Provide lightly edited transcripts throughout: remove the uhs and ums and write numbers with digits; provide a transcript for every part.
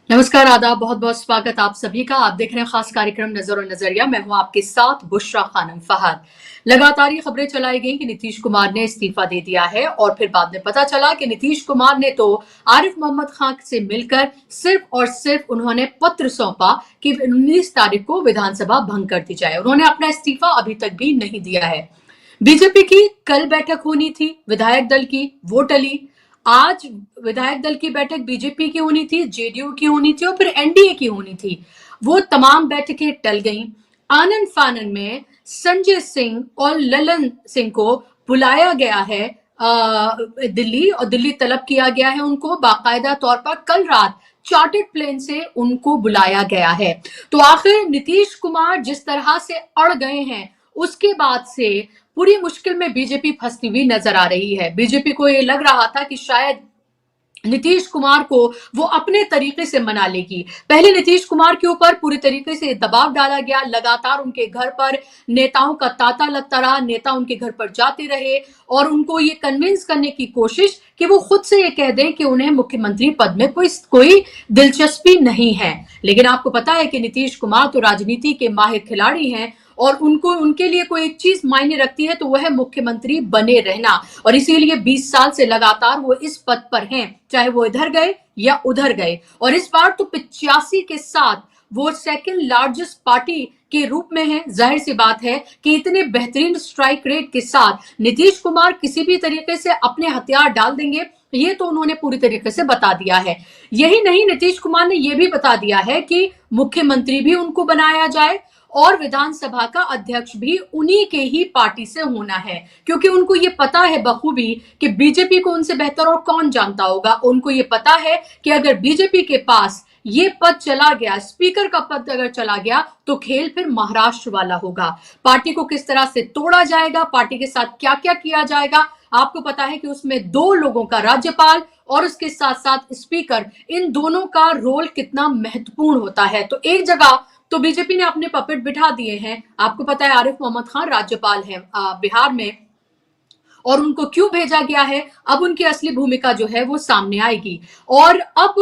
नमस्कार, आदाब, बहुत बहुत स्वागत आप सभी का। आप देख रहे हैं खास कार्यक्रम नजर और नजरिया। मैं हूं आपके साथ बुशरा खानम फहद। लगातार ये खबरें चलाई गई कि नीतीश कुमार ने इस्तीफा दे दिया है और फिर बाद में पता चला कि नीतीश कुमार ने तो आरिफ मोहम्मद खान से मिलकर सिर्फ और सिर्फ उन्होंने पत्र सौंपा कि 19 तारीख को विधानसभा भंग कर दी जाए। उन्होंने अपना इस्तीफा अभी तक भी नहीं दिया है। बीजेपी की कल बैठक होनी थी, विधायक दल की, वो टली। आज विधायक दल की बैठक बीजेपी की होनी थी, जेडीयू की होनी थी और फिर एनडीए की होनी थी। वो तमाम बैठकें टल गईं। आनन फानन में संजय सिंह और ललन सिंह को बुलाया गया है दिल्ली, और दिल्ली तलब किया गया है उनको बाकायदा तौर पर। कल रात चार्टर्ड प्लेन से उनको बुलाया गया है। तो आखिर नीतीश कुमार जिस तरह से अड़ गए हैं, उसके बाद से पूरी मुश्किल में बीजेपी फंसती हुई नजर आ रही है। बीजेपी को ये लग रहा था कि शायद नीतीश कुमार को वो अपने तरीके से मना लेगी। पहले नीतीश कुमार के ऊपर पूरी तरीके से दबाव डाला गया, लगातार उनके घर पर नेताओं का तांता लगता रहा, नेता उनके घर पर जाते रहे और उनको ये कन्विंस करने की कोशिश कि वो खुद से ये कह दें कि उन्हें मुख्यमंत्री पद में कोई दिलचस्पी नहीं है। लेकिन आपको पता है कि नीतीश कुमार तो राजनीति के माहिर खिलाड़ी हैं और उनको उनके लिए कोई एक चीज मायने रखती है तो वह है मुख्यमंत्री बने रहना। और इसीलिए 20 साल से लगातार वो इस पद पर हैं, चाहे वो इधर गए या उधर गए। और इस बार तो 85 के साथ वो सेकंड लार्जेस्ट पार्टी के रूप में है। जाहिर सी बात है कि इतने बेहतरीन स्ट्राइक रेट के साथ नीतीश कुमार किसी भी तरीके से अपने हथियार डाल देंगे, ये तो उन्होंने पूरी तरीके से बता दिया है। यही नहीं, नीतीश कुमार ने यह भी बता दिया है कि मुख्यमंत्री भी उनको बनाया जाए और विधानसभा का अध्यक्ष भी उन्हीं के ही पार्टी से होना है, क्योंकि उनको ये पता है बखूबी कि बीजेपी को उनसे बेहतर और कौन जानता होगा। उनको ये पता है कि अगर बीजेपी के पास ये पद चला गया, स्पीकर का पद अगर चला गया, तो खेल फिर महाराष्ट्र वाला होगा। पार्टी को किस तरह से तोड़ा जाएगा, पार्टी के साथ क्या क्या किया जाएगा, आपको पता है कि उसमें दो लोगों का, राज्यपाल और उसके साथ साथ स्पीकर, इन दोनों का रोल कितना महत्वपूर्ण होता है। तो एक जगह तो बीजेपी ने अपने पपेट बिठा दिए हैं। आपको पता है आरिफ मोहम्मद खान राज्यपाल हैं बिहार में, और उनको क्यों भेजा गया है, अब उनकी असली भूमिका जो है वो सामने आएगी। और अब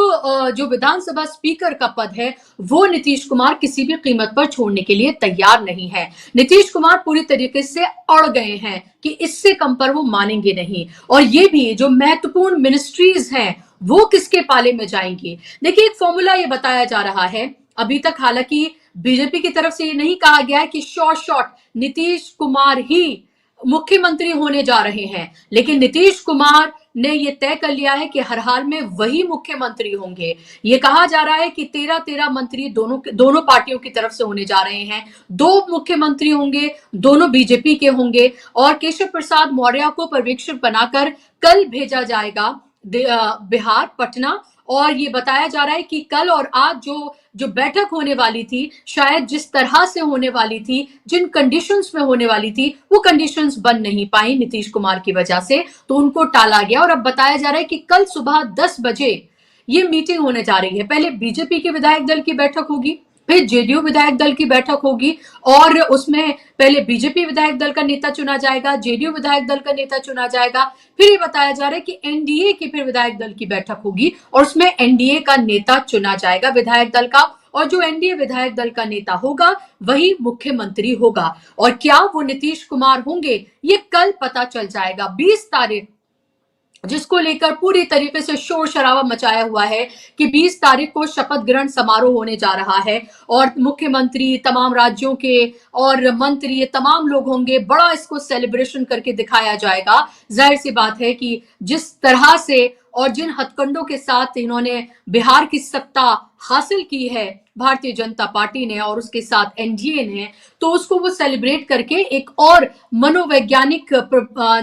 जो विधानसभा स्पीकर का पद है वो नीतीश कुमार किसी भी कीमत पर छोड़ने के लिए तैयार नहीं है। नीतीश कुमार पूरी तरीके से अड़ गए हैं कि इससे कम पर वो मानेंगे नहीं। और ये भी जो महत्वपूर्ण मिनिस्ट्रीज हैं वो किसके पाले में जाएंगी। देखिए, एक फॉर्मूला ये बताया जा रहा है अभी तक। हालांकि बीजेपी की तरफ से ये नहीं कहा गया है कि शॉर्ट नीतीश कुमार ही मुख्यमंत्री होने जा रहे हैं, लेकिन नीतीश कुमार ने यह तय कर लिया है कि हर हाल में वही मुख्यमंत्री होंगे। ये कहा जा रहा है कि 13 मंत्री दोनों पार्टियों की तरफ से होने जा रहे हैं। 2 मुख्यमंत्री होंगे, दोनों बीजेपी के होंगे और केशव प्रसाद मौर्य को पर्यवेक्षक बनाकर कल भेजा जाएगा बिहार, पटना। और ये बताया जा रहा है कि कल और आज जो बैठक होने वाली थी, शायद जिस तरह से होने वाली थी, जिन कंडीशंस में होने वाली थी, वो कंडीशंस बन नहीं पाई नीतीश कुमार की वजह से, तो उनको टाला गया। और अब बताया जा रहा है कि कल सुबह 10 बजे ये मीटिंग होने जा रही है। पहले बीजेपी के विधायक दल की बैठक होगी, फिर जेडीयू विधायक दल की बैठक होगी और उसमें पहले बीजेपी विधायक दल का नेता चुना जाएगा, जेडीयू विधायक दल का नेता चुना जाएगा। फिर ये बताया जा रहा है कि एनडीए की फिर विधायक दल की बैठक होगी और उसमें एनडीए का नेता चुना जाएगा विधायक दल का, और जो एनडीए विधायक दल का नेता होगा वही मुख्यमंत्री होगा। और क्या वो नीतीश कुमार होंगे, ये कल पता चल जाएगा। 20 तारीख, जिसको लेकर पूरी तरीके से शोर शराबा मचाया हुआ है कि 20 तारीख को शपथ ग्रहण समारोह होने जा रहा है और मुख्यमंत्री, तमाम राज्यों के और मंत्री, तमाम लोग होंगे। बड़ा इसको सेलिब्रेशन करके दिखाया जाएगा। जाहिर सी बात है कि जिस तरह से और जिन हथकंडों के साथ इन्होंने बिहार की सत्ता हासिल की है भारतीय जनता पार्टी ने और उसके साथ एनडीए ने, तो उसको वो सेलिब्रेट करके एक और मनोवैज्ञानिक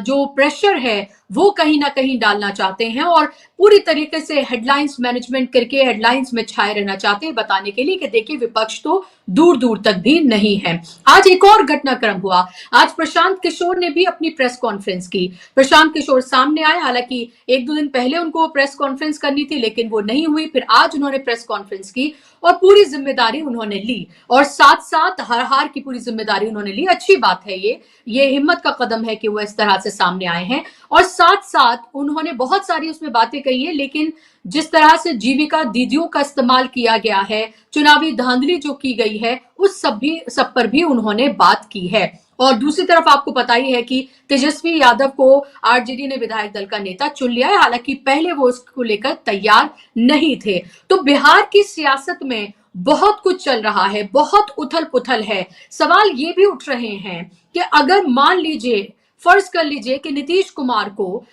जो प्रेशर है वो कहीं ना कहीं डालना चाहते हैं और पूरी तरीके से हेडलाइंस मैनेजमेंट करके हेडलाइंस में छाए रहना चाहते हैं, बताने के लिए कि देखिए विपक्ष तो दूर दूर तक भी नहीं है। आज एक और घटनाक्रम हुआ। आज प्रशांत किशोर ने भी अपनी प्रेस कॉन्फ्रेंस की। प्रशांत किशोर सामने आए, हालांकि 1-2 दिन पहले उनको प्रेस कॉन्फ्रेंस करनी थी लेकिन वो नहीं हुई। फिर आज उन्होंने प्रेस कॉन्फ्रेंस की और पूरी जिम्मेदारी उन्होंने ली और साथ साथ हर हार की पूरी जिम्मेदारी उन्होंने ली। अच्छी बात है, ये हिम्मत का कदम है कि वो इस तरह से सामने आए हैं और साथ साथ उन्होंने बहुत सारी उसमें बातें कही है, लेकिन जिस तरह से जीविका दीदियों का इस्तेमाल किया गया है, चुनावी धांधली जो की गई है, उस सब पर भी उन्होंने बात की है। और दूसरी तरफ आपको पता ही है कि तेजस्वी यादव को आरजेडी ने विधायक दल का नेता चुन लिया है, हालांकि पहले वो इसको लेकर तैयार नहीं थे। तो बिहार की सियासत में बहुत कुछ चल रहा है, बहुत उथल पुथल है। सवाल ये भी उठ रहे हैं कि अगर मान लीजिए, फर्ज कर लीजिए कि नीतीश कुमार को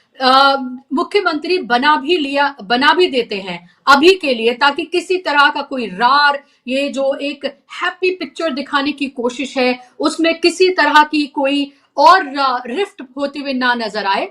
मुख्यमंत्री बना भी देते हैं अभी के लिए, ताकि किसी तरह का कोई रार, ये जो एक हैप्पी पिक्चर दिखाने की कोशिश है, उसमें किसी तरह की कोई और रिफ्ट होते हुए ना नजर आए,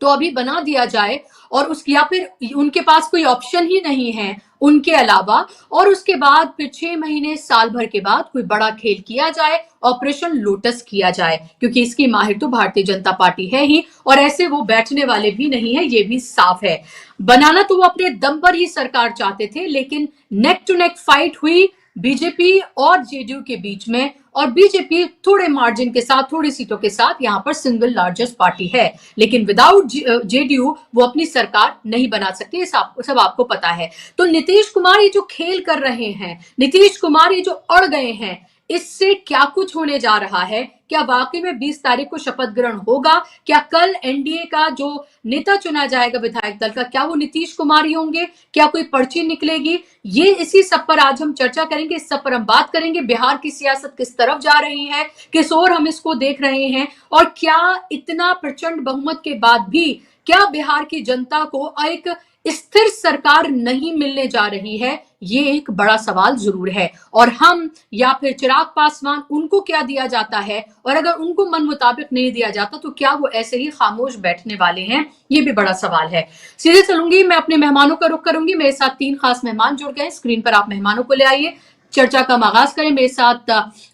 तो अभी बना दिया जाए। और उस या फिर उनके पास कोई ऑप्शन ही नहीं है उनके अलावा, और उसके बाद फिर 6 महीने साल भर के बाद कोई बड़ा खेल किया जाए, ऑपरेशन लोटस किया जाए, क्योंकि इसकी माहिर तो भारतीय जनता पार्टी है ही, और ऐसे वो बैठने वाले भी नहीं है, ये भी साफ है। बनाना तो वो अपने दम पर ही सरकार चाहते थे, लेकिन नेक टू नेक फाइट हुई बीजेपी और जेडीयू के बीच में, और बीजेपी थोड़े मार्जिन के साथ, थोड़ी सीटों के साथ यहां पर सिंगल लार्जेस्ट पार्टी है, लेकिन विदाउट जेडीयू वो अपनी सरकार नहीं बना सकती, ये सब आपको पता है। तो नीतीश कुमार ये जो खेल कर रहे हैं, नीतीश कुमार ये जो अड़ गए हैं, इससे क्या कुछ होने जा रहा है? क्या वाकई में 20 तारीख को शपथ ग्रहण होगा? क्या कल एनडीए का जो नेता चुना जाएगा विधायक दल का, क्या वो नीतीश कुमार ही होंगे? क्या कोई पर्ची निकलेगी? ये इसी सब पर आज हम चर्चा करेंगे, इस सब पर हम बात करेंगे। बिहार की सियासत किस तरफ जा रही है, किस ओर हम इसको देख रहे हैं, और क्या इतना प्रचंड बहुमत के बाद भी क्या बिहार की जनता को एक स्थिर सरकार नहीं मिलने जा रही है? ये एक बड़ा सवाल जरूर है। और हम या फिर चिराग पासवान, उनको क्या दिया जाता है, और अगर उनको मन मुताबिक नहीं दिया जाता तो क्या वो ऐसे ही खामोश बैठने वाले हैं? ये भी बड़ा सवाल है। सीधे चलूंगी, मैं अपने मेहमानों का रुख करूंगी। मेरे साथ 3 खास मेहमान जुड़ गए, स्क्रीन पर आप मेहमानों को ले आइए, चर्चा का आगाज करें। मेरे साथ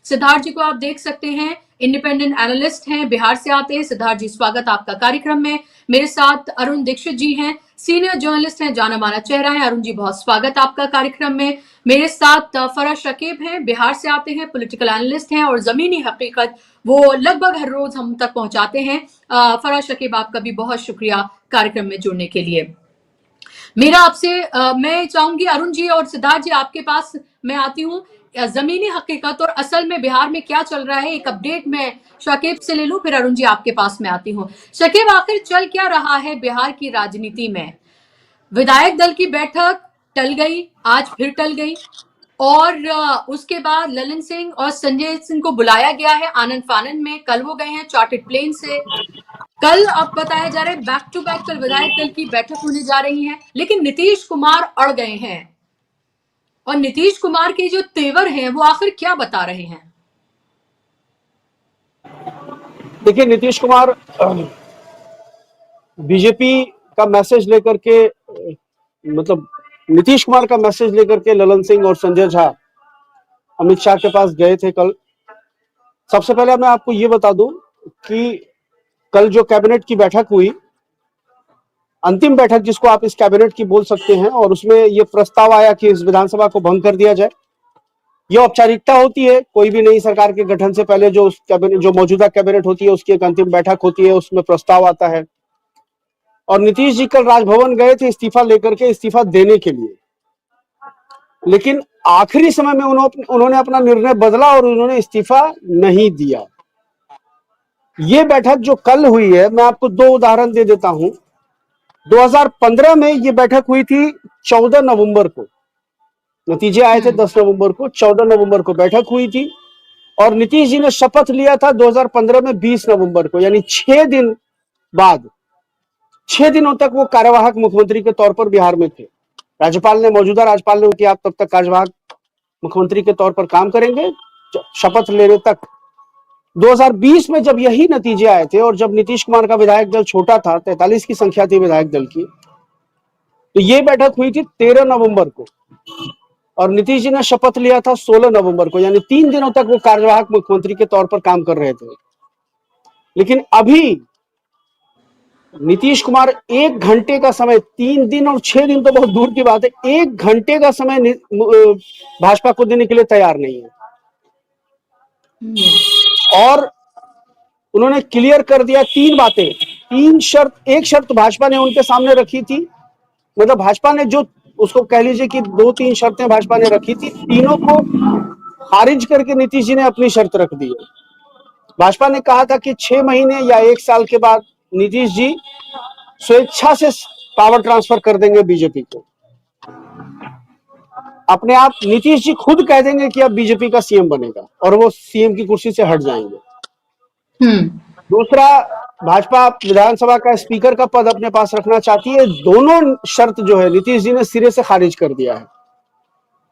सिद्धार्थ जी को आप देख सकते हैं, इंडिपेंडेंट एनालिस्ट हैं, बिहार से आते हैं। सिद्धार्थ जी, स्वागत आपका कार्यक्रम में। मेरे साथ अरुण दीक्षित जी हैं, सीनियर जर्नलिस्ट हैं, जाना माना चेहरा है। अरुण जी, बहुत स्वागत आपका कार्यक्रम में। मेरे साथ फराज शकीब हैं, बिहार से आते हैं, पॉलिटिकल एनालिस्ट हैं, और जमीनी हकीकत वो लगभग हर रोज हम तक पहुंचाते हैं। फराज शकीब, आपका भी बहुत शुक्रिया कार्यक्रम में जुड़ने के लिए। मेरा आपसे मैं चाहूंगी अरुण जी और सिद्धार्थ जी, आपके पास मैं आती हूँ। जमीनी हकीकत और असल में बिहार में क्या चल रहा है, एक अपडेट मैं शकीब से ले लूं, फिर अरुण जी आपके पास मैं आती हूँ। शकीब, आखिर चल क्या रहा है बिहार की राजनीति में? विधायक दल की बैठक टल गई, आज फिर टल गई, और उसके बाद ललन सिंह और संजय सिंह को बुलाया गया है आनंद फानंद में। कल वो गए हैं चार्टर्ड प्लेन से। कल अब बताया जा रहा है बैक टू बैक कल विधायक दल की बैठक होने जा रही है, लेकिन नीतीश कुमार अड़ गए हैं, और नीतीश कुमार के जो तेवर हैं वो आखिर क्या बता रहे हैं? देखिए, नीतीश कुमार बीजेपी का मैसेज लेकर के, मतलब नीतीश कुमार का मैसेज लेकर के ललन सिंह और संजय झा अमित शाह के पास गए थे कल। सबसे पहले मैं आपको ये बता दूं कि कल जो कैबिनेट की बैठक हुई, अंतिम बैठक जिसको आप इस कैबिनेट की बोल सकते हैं, और उसमें यह प्रस्ताव आया कि इस विधानसभा को भंग कर दिया जाए। यह औपचारिकता होती है, कोई भी नई सरकार के गठन से पहले जो जो मौजूदा कैबिनेट होती है उसकी एक अंतिम बैठक होती है, उसमें प्रस्ताव आता है। और नीतीश जी कल राजभवन गए थे इस्तीफा लेकर के, इस्तीफा देने के लिए, लेकिन आखिरी समय में उन्होंने अपना निर्णय बदला और उन्होंने इस्तीफा नहीं दिया। ये बैठक जो कल हुई है, मैं आपको 2 उदाहरण दे देता हूं। 2015 में ये बैठक हुई थी 14 नवंबर को, नतीजे आए थे 10 नवंबर को, 14 नवंबर को बैठक हुई थी, और नीतीश जी ने शपथ लिया था 2015 में 20 नवंबर को, यानी 6 दिन बाद। 6 दिनों तक वो कार्यवाहक मुख्यमंत्री के तौर पर बिहार में थे। मौजूदा राज्यपाल ने उनकी आप तब तक कार्यवाहक मुख्यमंत्री के तौर पर काम करेंगे शपथ लेने तक। 2020 में जब यही नतीजे आए थे, और जब नीतीश कुमार का विधायक दल छोटा था, 43 की संख्या थी विधायक दल की, तो ये बैठक हुई थी 13 नवंबर को, और नीतीश जी ने शपथ लिया था 16 नवंबर को, यानी 3 दिनों तक वो कार्यवाहक मुख्यमंत्री के तौर पर काम कर रहे थे। लेकिन अभी नीतीश कुमार 1 घंटे का समय, 3 दिन और 6 दिन तो बहुत दूर की बात है, 1 घंटे का समय भाजपा को देने के लिए तैयार नहीं है। और उन्होंने क्लियर कर दिया 3 बातें, 3 शर्त। एक शर्त भाजपा ने उनके सामने रखी थी मतलब भाजपा ने जो उसको कह लीजिए कि 2-3 शर्तें भाजपा ने रखी थी, तीनों को खारिज करके नीतीश जी ने अपनी शर्त रख दी है। भाजपा ने कहा था कि 6 महीने या 1 साल के बाद नीतीश जी स्वेच्छा से पावर ट्रांसफर कर देंगे बीजेपी को। अपने आप नीतीश जी खुद कह देंगे कि अब बीजेपी का सीएम बनेगा और वो सीएम की कुर्सी से हट जाएंगे। दूसरा, भाजपा विधानसभा का स्पीकर का पद अपने पास रखना चाहती है। दोनों शर्त जो है नीतीश जी ने सिरे से खारिज कर दिया है।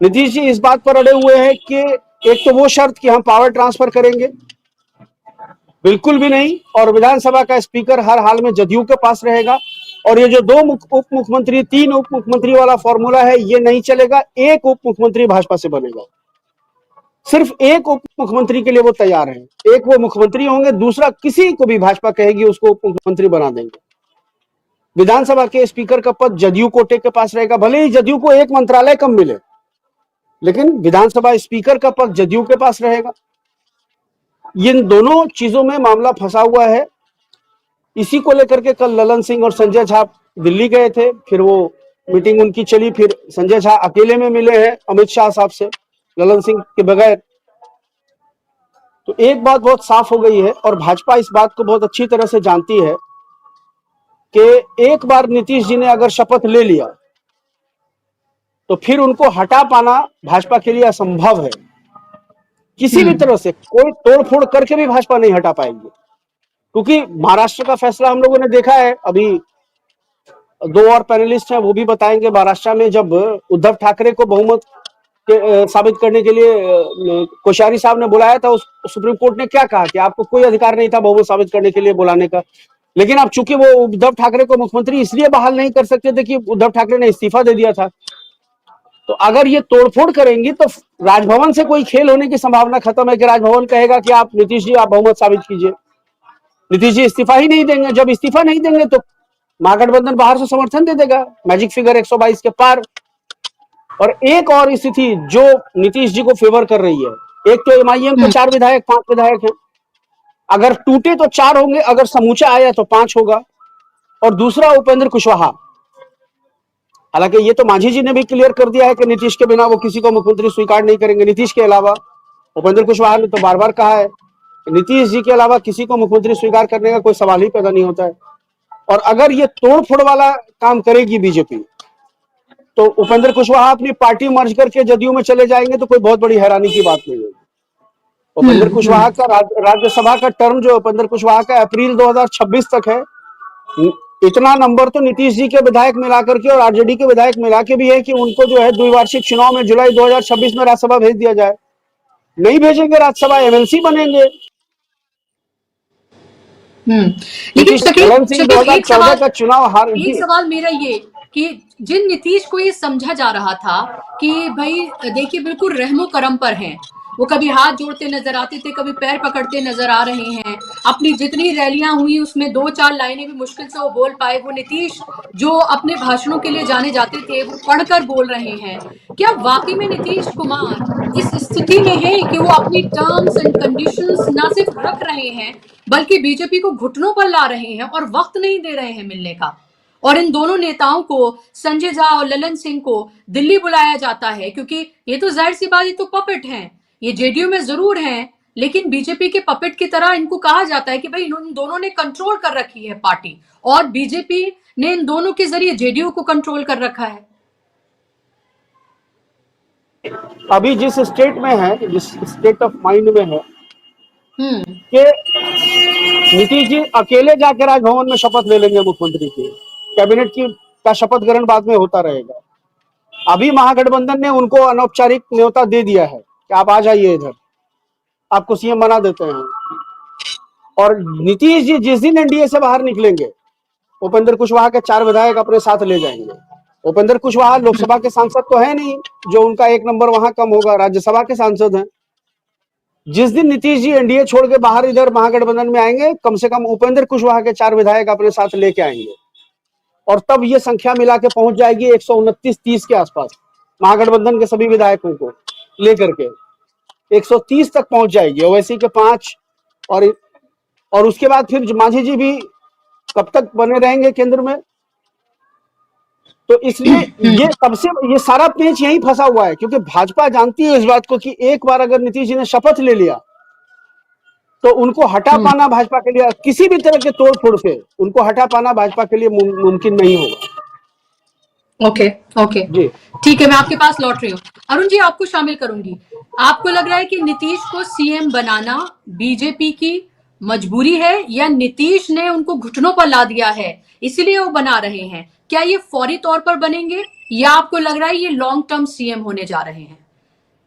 नीतीश जी इस बात पर अड़े हुए हैं कि एक तो वो शर्त कि हम पावर ट्रांसफर करेंगे, बिल्कुल भी नहीं, और विधानसभा का स्पीकर हर हाल में जदयू के पास रहेगा। और ये जो 2 उप मुख्यमंत्री 3 उप मुख्यमंत्री वाला फॉर्मूला है, ये नहीं चलेगा। एक उप मुख्यमंत्री भाजपा से बनेगा। सिर्फ एक उप मुख्यमंत्री के लिए वो तैयार है। एक वो मुख्यमंत्री होंगे, दूसरा किसी को भी भाजपा कहेगी उसको उप मुख्यमंत्री बना देंगे। विधानसभा के स्पीकर का पद जदयू कोटे के पास रहेगा। भले ही जदयू को एक मंत्रालय कम मिले, लेकिन विधानसभा स्पीकर का पद जदयू के पास रहेगा। इन दोनों चीजों में मामला फंसा हुआ है। इसी को लेकर के कल ललन सिंह और संजय झा दिल्ली गए थे, फिर वो मीटिंग उनकी चली, फिर संजय झा अकेले में मिले हैं अमित शाह साहब से, ललन सिंह के बगैर। तो एक बात बहुत साफ हो गई है, और भाजपा इस बात को बहुत अच्छी तरह से जानती है कि एक बार नीतीश जी ने अगर शपथ ले लिया तो फिर उनको हटा पाना भाजपा के लिए असंभव है। किसी भी तरह से कोई तोड़फोड़ करके भी भाजपा नहीं हटा पाएगी, क्योंकि महाराष्ट्र का फैसला हम लोगों ने देखा है। अभी 2 और पैनलिस्ट हैं, वो भी बताएंगे। महाराष्ट्र में जब उद्धव ठाकरे को बहुमत साबित करने के लिए कोश्यारी साहब ने बुलाया था, उस सुप्रीम कोर्ट ने क्या कहा कि आपको कोई अधिकार नहीं था बहुमत साबित करने के लिए बुलाने का। लेकिन अब चूंकि वो उद्धव ठाकरे को मुख्यमंत्री इसलिए बहाल नहीं कर सकते थे कि उद्धव ठाकरे ने इस्तीफा दे दिया था। तो अगर ये तोड़फोड़ करेंगी तो राजभवन से कोई खेल होने की संभावना खत्म है कि राजभवन कहेगा कि आप नीतीश जी आप बहुमत साबित कीजिए। नीतीश जी इस्तीफा ही नहीं देंगे। जब इस्तीफा नहीं देंगे तो महागठबंधन बाहर से समर्थन दे देगा, मैजिक फिगर 122 के पार। और एक और स्थिति जो नीतीश जी को फेवर कर रही है, एक तो एमआईएम के 4 विधायक 5 विधायक हैं, अगर टूटे तो 4 होंगे, अगर समूचा आया तो 5 होगा। और दूसरा उपेंद्र कुशवाहा, हालांकि ये तो मांझी जी ने भी क्लियर कर दिया है कि नीतीश के बिना वो किसी को मुख्यमंत्री स्वीकार नहीं करेंगे। नीतीश के अलावा उपेंद्र कुशवाहा ने तो बार बार कहा है नीतीश जी के अलावा किसी को मुख्यमंत्री स्वीकार करने का कोई सवाल ही पैदा नहीं होता है। और अगर ये तोड़फोड़ वाला काम करेगी बीजेपी, तो उपेंद्र कुशवाहा अपनी पार्टी मर्ज करके जदयू में चले जाएंगे तो कोई बहुत बड़ी हैरानी की बात नहीं है। उपेंद्र कुशवाहा का राज्यसभा का टर्म जो उपेंद्र कुशवाहा का अप्रैल 2026 तक है। इतना नंबर तो नीतीश जी के विधायक मिलाकर के और आरजेडी के विधायक मिला के भी है कि उनको जो है द्विवार्षिक चुनाव में जुलाई 2026 में राज्यसभा भेज दिया जाए। नहीं भेजेंगे राज्यसभा, एमएलसी बनेंगे। लेकिन ललन सिंह 2014 का चुनाव हार एक सवाल मेरा ये कि जिन नीतीश को ये समझा जा रहा था कि भाई देखिए बिल्कुल रहमो करम पर हैं, वो कभी हाथ जोड़ते नजर आते थे, कभी पैर पकड़ते नजर आ रहे हैं। अपनी जितनी रैलियां हुई उसमें 2-4 लाइनें भी मुश्किल से वो बोल पाए। वो नीतीश जो अपने भाषणों के लिए जाने जाते थे वो पढ़कर बोल रहे हैं। क्या वाकई में नीतीश कुमार इस स्थिति में है कि वो अपनी टर्म्स एंड कंडीशंस ना सिर्फ रख रहे हैं बल्कि बीजेपी को घुटनों पर ला रहे हैं और वक्त नहीं दे रहे हैं मिलने का? और इन दोनों नेताओं को, संजय झा और ललन सिंह को, दिल्ली बुलाया जाता है क्योंकि ये तो जाहिर सी बात, ये तो पपेट हैं। ये जेडीयू में जरूर हैं, लेकिन बीजेपी के पपेट की तरह इनको कहा जाता है कि भाई इन दोनों ने कंट्रोल कर रखी है पार्टी, और बीजेपी ने इन दोनों के जरिए जेडीयू को कंट्रोल कर रखा है। अभी जिस स्टेट में है, जिस स्टेट ऑफ माइंड में है कि नीतीश जी अकेले जाकर राजभवन में शपथ ले लेंगे मुख्यमंत्री की, कैबिनेट की का शपथ ग्रहण बाद में होता रहेगा। अभी महागठबंधन ने उनको अनौपचारिक न्योता दे दिया है कि आप आ जाइए इधर, आपको सीएम बना देते हैं। और नीतीश जी जिस दिन एनडीए से बाहर निकलेंगे, उपेंद्र कुशवाहा के 4 विधायक अपने साथ ले जाएंगे। उपेंद्र कुशवाहा लोकसभा के सांसद तो है नहीं, जो उनका 1 नंबर वहां कम होगा, राज्यसभा के सांसद हैं। जिस दिन नीतीश जी एनडीए छोड़ के बाहर इधर महागठबंधन में आएंगे, कम से कम उपेंद्र कुशवाहा के 4 विधायक अपने साथ लेके आएंगे, और तब ये संख्या मिला के पहुंच जाएगी 129-30 के आसपास। महागठबंधन के सभी विधायकों को लेकर के 130 तक पहुंच जाएगी। ओवैसी के 5, और उसके बाद फिर मांझी जी भी कब तक बने रहेंगे केंद्र में? तो इसलिए ये सारा पेंच यही फंसा हुआ है, क्योंकि भाजपा जानती है इस बात को कि एक बार अगर नीतीश जी ने शपथ ले लिया तो उनको हटा पाना भाजपा के लिए किसी भी तरह के तोड़ फोड़ से उनको हटा पाना भाजपा के लिए मुमकिन नहीं होगा। ओके ओके जी ठीक है, मैं आपके पास लौट रही हूँ। अरुण जी, आपको शामिल करूंगी। आपको लग रहा है कि नीतीश को सीएम बनाना बीजेपी की मजबूरी है, या नीतीश ने उनको घुटनों पर ला दिया है इसीलिए वो बना रहे हैं? क्या ये फौरी तौर पर बनेंगे, या आपको लग रहा है ये लॉन्ग टर्म सीएम होने जा रहे हैं?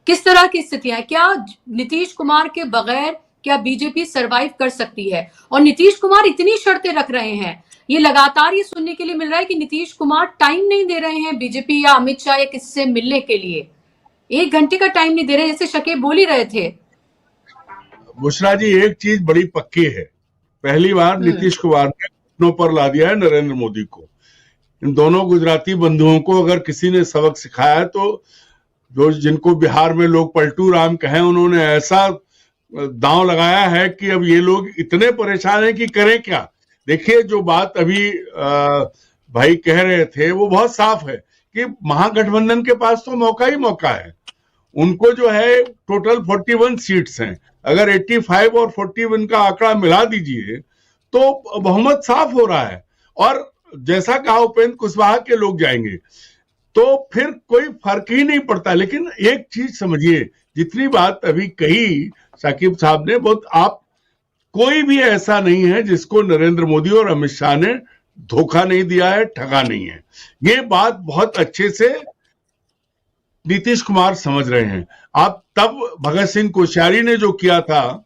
किस तरह की स्थितियां है? क्या नीतीश कुमार के बगैर क्या बीजेपी सरवाइव कर सकती है? और नीतीश कुमार इतनी शर्तें रख रहे हैं, ये लगातार ये सुनने के लिए मिल रहा है कि नीतीश कुमार टाइम नहीं दे रहे हैं बीजेपी या अमित शाह या किससे मिलने के लिए। 1 घंटे का टाइम नहीं दे रहे, जैसे शकीब बोल ही रहे थे। बुशरा जी, एक चीज बड़ी पक्की है, पहली बार नीतीश कुमार ने घुटनों पर ला दिया है नरेंद्र मोदी को। इन दोनों गुजराती बंधुओं को अगर किसी ने सबक सिखाया है तो जो जिनको बिहार में लोग पलटू राम कहें, उन्होंने ऐसा दांव लगाया है कि अब ये लोग इतने परेशान हैं कि करें क्या। देखिए, जो बात अभी भाई कह रहे थे वो बहुत साफ है कि महागठबंधन के पास तो मौका ही मौका है। उनको जो है टोटल 41 सीट्स हैं, अगर 85 और 41 का आंकड़ा मिला दीजिए तो बहुमत साफ हो रहा है। और जैसा कहा उपेंद्र कुशवाहा के लोग जाएंगे तो फिर कोई फर्क ही नहीं पड़ता। लेकिन एक चीज समझिए, जितनी बात अभी कही साकिब साहब ने, बहुत आप कोई भी ऐसा नहीं है जिसको नरेंद्र मोदी और अमित शाह ने धोखा नहीं दिया है, ठगा नहीं है। ये बात बहुत अच्छे से नीतीश कुमार समझ रहे हैं। आप तब भगत सिंह कोश्यारी ने जो किया था,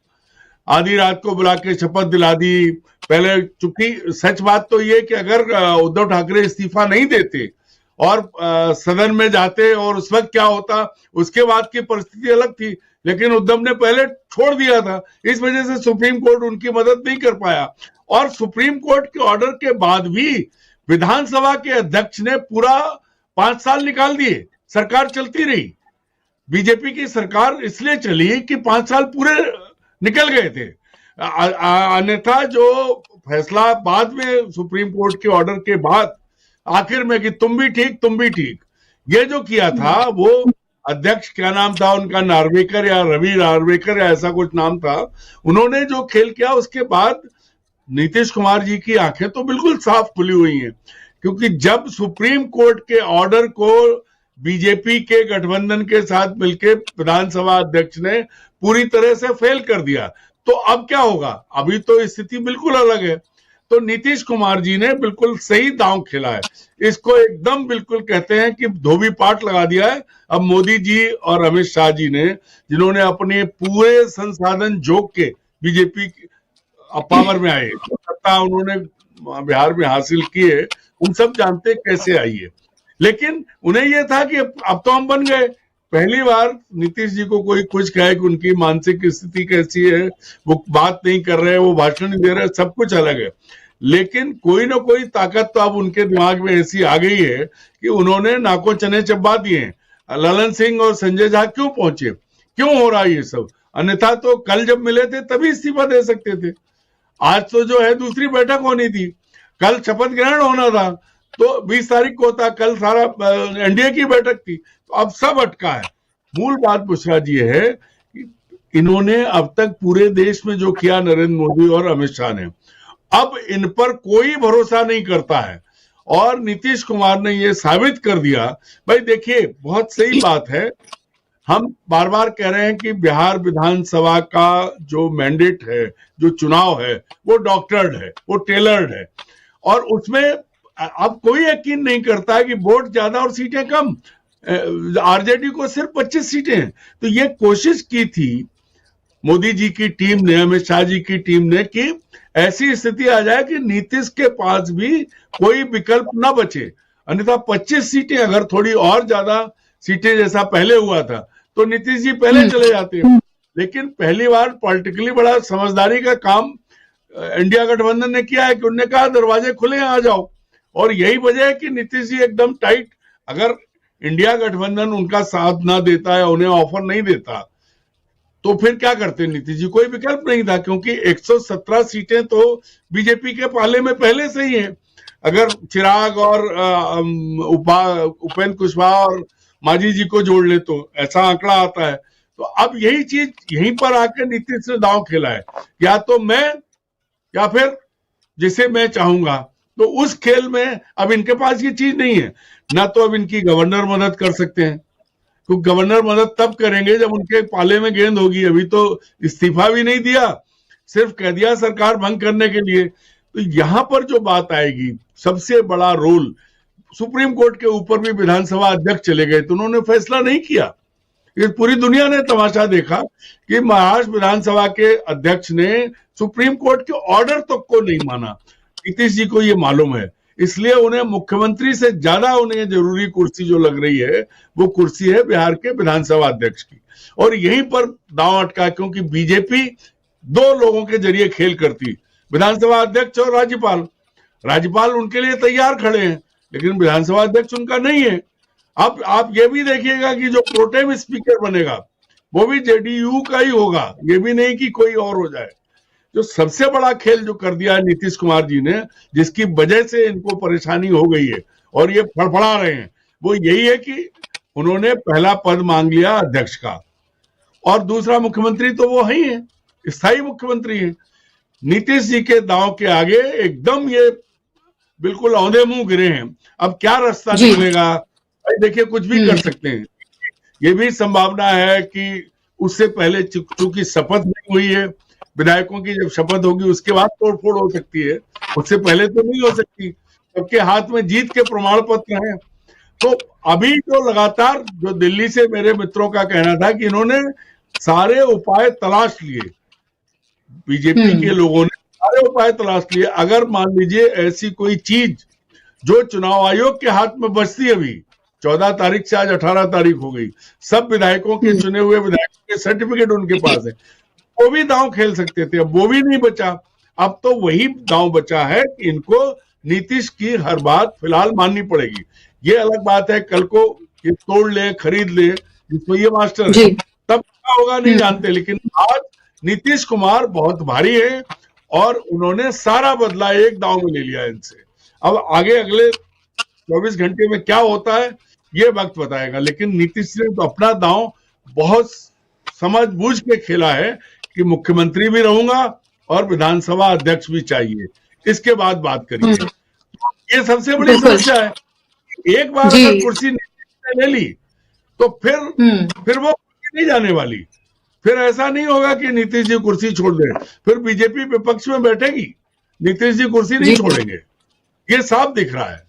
आधी रात को बुला के शपथ दिला दी। पहले, चूंकि सच बात तो ये कि अगर उद्धव ठाकरे इस्तीफा नहीं देते और सदन में जाते और उस वक्त क्या होता, उसके बाद की परिस्थिति अलग थी। लेकिन उद्धव ने पहले छोड़ दिया था, इस वजह से सुप्रीम कोर्ट उनकी मदद नहीं कर पाया। और सुप्रीम कोर्ट के ऑर्डर के बाद भी विधानसभा के अध्यक्ष ने पूरा 5 साल निकाल दिए, सरकार चलती रही। बीजेपी की सरकार इसलिए चली कि 5 साल पूरे निकल गए थे। अन्यथा जो फैसला बाद में सुप्रीम कोर्ट के ऑर्डर के बाद आखिर में कि तुम भी ठीक, ये जो किया था, वो अध्यक्ष क्या नाम था उनका, नार्वेकर या रवि नार्वेकर या ऐसा कुछ नाम था, उन्होंने जो खेल किया उसके बाद नीतीश कुमार जी की आंखें तो बिल्कुल साफ खुली हुई हैं। क्योंकि जब सुप्रीम कोर्ट के ऑर्डर को बीजेपी के गठबंधन के साथ मिलकर विधानसभा अध्यक्ष ने पूरी तरह से फेल कर दिया, तो अब क्या होगा? अभी तो स्थिति बिल्कुल अलग है। तो नीतीश कुमार जी ने बिल्कुल सही दांव खेला है। इसको एकदम बिल्कुल कहते हैं कि धोबी पाट लगा दिया है। अब मोदी जी और अमित शाह जी ने, जिन्होंने अपने पूरे संसाधन जोक के बीजेपी पावर में आए, सत्ता उन्होंने बिहार में हासिल की है, उन सब जानते कैसे आई है। लेकिन उन्हें यह था कि अब तो हम बन गए। पहली बार नीतीश जी को कोई कुछ कहे कि उनकी मानसिक स्थिति कैसी है, वो बात नहीं कर रहे, वो भाषण नहीं दे रहे, सब कुछ अलग है। लेकिन कोई ना कोई ताकत तो अब उनके दिमाग में ऐसी आ गई है कि उन्होंने नाको चने चबा दिए हैं। ललन सिंह और संजय झा क्यों पहुंचे, क्यों हो रहा है ये सब? अन्यथा तो कल जब मिले थे तभी इस्तीफा दे सकते थे। आज तो जो है दूसरी बैठक होनी थी, कल शपथ ग्रहण होना था, तो 20 तारीख को था, कल सारा एनडीए की बैठक थी, तो अब सब अटका है। मूल बात बुशरा जी है कि इन्होंने अब तक पूरे देश में जो किया नरेंद्र मोदी और अमित शाह ने, अब इन पर कोई भरोसा नहीं करता है। और नीतीश कुमार ने ये साबित कर दिया। भाई देखिए, बहुत सही बात है, हम बार बार कह रहे हैं कि बिहार विधानसभा का जो मैंडेट है, जो चुनाव है, वो डॉक्टर्ड है, वो टेलर्ड है। और उसमें अब कोई यकीन नहीं करता है कि वोट ज्यादा और सीटें कम। आरजेडी को सिर्फ 25 सीटें हैं। तो ये कोशिश की थी मोदी जी की टीम ने, अमित शाह जी की टीम ने, कि ऐसी स्थिति आ जाए कि नीतीश के पास भी कोई विकल्प ना बचे। अन्यथा 25 सीटें, अगर थोड़ी और ज्यादा सीटें जैसा पहले हुआ था, तो नीतीश जी पहले चले जाते। लेकिन पहली बार पॉलिटिकली बड़ा समझदारी का काम इंडिया गठबंधन ने किया है कि उन्होंने कहा दरवाजे खुले हैं, आ जाओ। और यही वजह है कि नीतीश जी एकदम टाइट, अगर इंडिया गठबंधन उनका साथ ना देता है, उन्हें ऑफर नहीं देता, तो फिर क्या करते नीतीश जी? कोई विकल्प नहीं था, क्योंकि 117 सीटें तो बीजेपी के पाले में पहले से ही हैं। अगर चिराग और उपेंद्र कुशवाहा और मांझी जी को जोड़ ले तो ऐसा आंकड़ा आता है। तो अब यही चीज यहीं पर आकर नीतीश ने दांव खेला है, या तो मैं या फिर जिसे मैं चाहूंगा। तो उस खेल में अब इनके पास ये चीज नहीं है, ना तो अब इनकी गवर्नर मदद कर सकते हैं, क्योंकि गवर्नर मदद तब करेंगे जब उनके पाले में गेंद होगी। अभी तो इस्तीफा भी नहीं दिया, सिर्फ कह दिया सरकार भंग करने के लिए। तो यहां पर जो बात आएगी, सबसे बड़ा रोल, सुप्रीम कोर्ट के ऊपर भी विधानसभा अध्यक्ष चले गए तो उन्होंने फैसला नहीं किया। ये पूरी दुनिया ने तमाशा देखा कि महाराष्ट्र विधानसभा के अध्यक्ष ने सुप्रीम कोर्ट के ऑर्डर तक को नहीं माना। नीतीश जी को ये मालूम है, इसलिए उन्हें मुख्यमंत्री से ज्यादा उन्हें जरूरी कुर्सी जो लग रही है वो कुर्सी है बिहार के विधानसभा अध्यक्ष की। और यहीं पर दांव अटका, क्योंकि बीजेपी दो लोगों के जरिए खेल करती, विधानसभा अध्यक्ष और राज्यपाल। राज्यपाल उनके लिए तैयार खड़े हैं, लेकिन विधानसभा अध्यक्ष उनका नहीं है। अब आप ये भी देखिएगा कि जो प्रोटेम स्पीकर बनेगा वो भी जेडीयू का ही होगा, ये भी नहीं कि कोई और हो जाए। जो सबसे बड़ा खेल जो कर दिया है नीतीश कुमार जी ने, जिसकी वजह से इनको परेशानी हो गई है और ये फड़फड़ा रहे हैं, वो यही है कि उन्होंने पहला पद मांग लिया अध्यक्ष का, और दूसरा मुख्यमंत्री तो वो ही है, स्थायी मुख्यमंत्री है। नीतीश जी के दांव के आगे एकदम ये बिल्कुल औंधे मुंह गिरे हैं। अब क्या रास्ता निकलेगा, देखिए कुछ भी कर सकते हैं। ये भी संभावना है कि उससे पहले चूंकि शपथ नहीं हुई है, विधायकों की जब शपथ होगी उसके बाद तोड़फोड़ हो सकती है, उससे पहले तो नहीं हो सकती। सबके हाथ में जीत के प्रमाण पत्र हैं। तो अभी जो लगातार जो दिल्ली से मेरे मित्रों का कहना था कि इन्होंने सारे उपाय तलाश लिए, बीजेपी के लोगों ने सारे उपाय तलाश लिए। अगर मान लीजिए ऐसी कोई चीज जो चुनाव आयोग के हाथ में बचती, अभी 14 तारीख से आज 18 तारीख हो गई, सब विधायकों के चुने हुए विधायकों के सर्टिफिकेट उनके पास है, वो भी दांव खेल सकते थे। अब वो भी नहीं बचा, अब तो वही दांव बचा है कि इनको नीतीश की हर बात फिलहाल माननी पड़ेगी। ये अलग बात है कल को ये तोड़ ले, खरीद ले, जिसमें ये मास्टर है, तब क्या होगा नहीं जानते। लेकिन आज नीतीश कुमार बहुत भारी है और उन्होंने सारा बदला एक दांव में ले लिया इनसे। अब आगे अगले 24 घंटे में क्या होता है ये वक्त बताएगा, लेकिन नीतीश ने तो अपना दांव बहुत समझ बूझ के खेला है कि मुख्यमंत्री भी रहूंगा और विधानसभा अध्यक्ष भी चाहिए, इसके बाद बात करिए। ये सबसे बड़ी समस्या है। एक बार अगर कुर्सी नीतीश ने ले ली तो फिर वो कुर्सी नहीं जाने वाली। फिर ऐसा नहीं होगा कि नीतीश जी कुर्सी छोड़ दें, फिर बीजेपी विपक्ष में बैठेगी, नीतीश जी कुर्सी नहीं छोड़ेंगे, ये साफ दिख रहा है।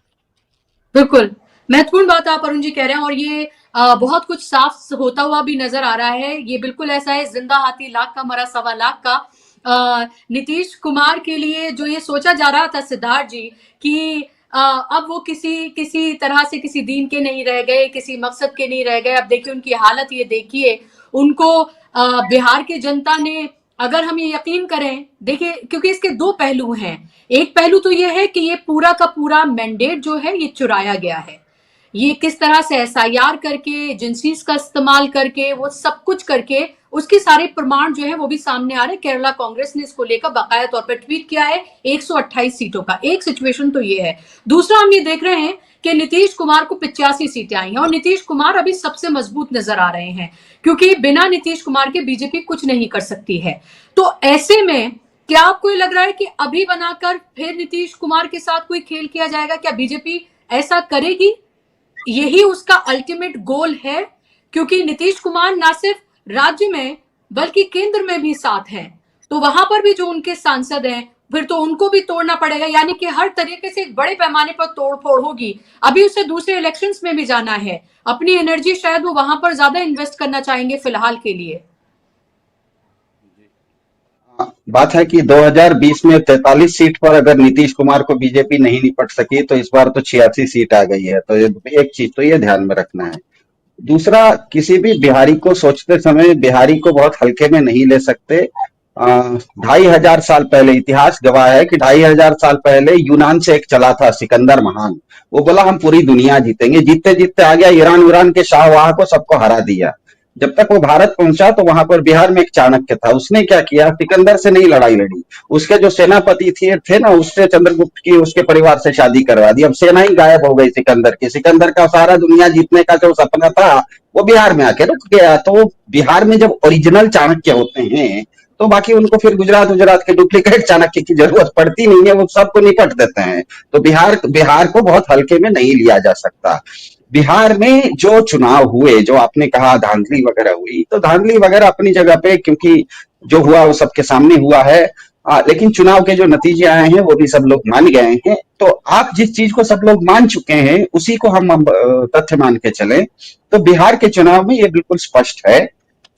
बिल्कुल महत्वपूर्ण बात आप अरुण जी कह रहे हैं, और ये बहुत कुछ साफ होता हुआ भी नजर आ रहा है। ये बिल्कुल ऐसा है, जिंदा हाथी लाख का मरा सवा लाख का। नीतीश कुमार के लिए जो ये सोचा जा रहा था सिद्धार्थ जी कि अब वो किसी तरह से किसी दीन के नहीं रह गए, किसी मकसद के नहीं रह गए। अब देखिए उनकी हालत, ये देखिए उनको बिहार की जनता ने, अगर हम ये यकीन करें, देखिए क्योंकि इसके दो पहलू हैं। एक पहलू तो ये है कि ये पूरा का पूरा मैंडेट जो है ये चुराया गया है। ये किस तरह से SIR करके, एजेंसीज का इस्तेमाल करके, वो सब कुछ करके, उसके सारे प्रमाण जो है वो भी सामने आ रहे हैं। केरला कांग्रेस ने इसको लेकर बाकायदा तौर पर ट्वीट किया है 128 सीटों का। एक सिचुएशन तो ये है। दूसरा हम ये देख रहे हैं कि नीतीश कुमार को 85 सीटें आई हैं और नीतीश कुमार अभी सबसे मजबूत नजर आ रहे हैं, क्योंकि बिना नीतीश कुमार के बीजेपी कुछ नहीं कर सकती है। तो ऐसे में क्या आपको लग रहा है कि अभी बनाकर फिर नीतीश कुमार के साथ कोई खेल किया जाएगा? क्या बीजेपी ऐसा करेगी? यही उसका अल्टीमेट गोल है, क्योंकि नीतीश कुमार ना सिर्फ राज्य में बल्कि केंद्र में भी साथ हैं। तो वहां पर भी जो उनके सांसद हैं, फिर तो उनको भी तोड़ना पड़ेगा। यानी कि हर तरीके से एक बड़े पैमाने पर तोड़फोड़ होगी। अभी उसे दूसरे इलेक्शंस में भी जाना है, अपनी एनर्जी शायद वो वहां पर ज्यादा इन्वेस्ट करना चाहेंगे फिलहाल के लिए। बात है कि 2020 में 43 सीट पर अगर नीतीश कुमार को बीजेपी नहीं निपट सकी तो इस बार तो 86 सीट आ गई है। तो एक चीज तो ये ध्यान में रखना है। दूसरा, किसी भी बिहारी को सोचते समय बिहारी को बहुत हल्के में नहीं ले सकते। 2500 साल पहले, इतिहास गवाह है कि 2500 साल पहले यूनान से एक चला था सिकंदर महान। वो बोला हम पूरी दुनिया जीतेंगे, जीतते जीतते आ गया ईरान के शाहवाह को सबको हरा दिया। जब तक वो भारत पहुंचा तो वहां पर बिहार में एक चाणक्य था, उसने क्या किया, सिकंदर से नहीं लड़ाई लड़ी, उसके जो सेनापति थे ना, उससे चंद्रगुप्त की उसके परिवार से शादी करवा दी। अब सेना ही गायब हो गई सिकंदर की, सिकंदर का सारा दुनिया जीतने का जो सपना था वो बिहार में आके रुक गया। तो बिहार में जब ओरिजिनल चाणक्य होते हैं तो बाकी उनको फिर गुजरात गुजरात के डुप्लीकेट चाणक्य की जरूरत पड़ती नहीं है, वो सबको निपट देते हैं। तो बिहार को बहुत हल्के में नहीं लिया जा सकता। बिहार में जो चुनाव हुए, जो आपने कहा धांधली वगैरह हुई, तो धांधली वगैरह अपनी जगह पे, क्योंकि जो हुआ वो सबके सामने हुआ है। लेकिन चुनाव के जो नतीजे आए हैं वो भी सब लोग मान गए हैं। तो आप जिस चीज को सब लोग मान चुके हैं उसी को हम तथ्य मान के चलें तो बिहार के चुनाव में ये बिल्कुल स्पष्ट है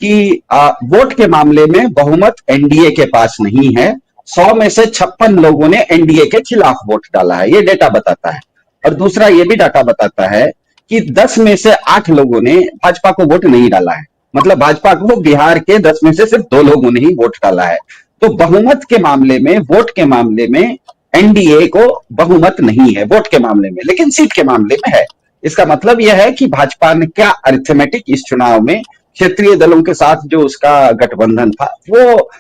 कि वोट के मामले में बहुमत एनडीए के पास नहीं है। 100 में से 56 लोगों ने एनडीए के खिलाफ वोट डाला है, ये डेटा बताता है। और दूसरा ये भी डाटा बताता है कि 10 में से 8 लोगों ने भाजपा को वोट नहीं डाला है। मतलब भाजपा को बिहार के 10 में से सिर्फ 2 लोगों ने ही वोट डाला है। तो बहुमत के मामले में, वोट के मामले में एनडीए को बहुमत नहीं है वोट के मामले में, लेकिन सीट के मामले में है। इसका मतलब यह है कि भाजपा ने क्या अरिथमेटिक इस चुनाव में क्षेत्रीय दलों के साथ जो उसका गठबंधन था वो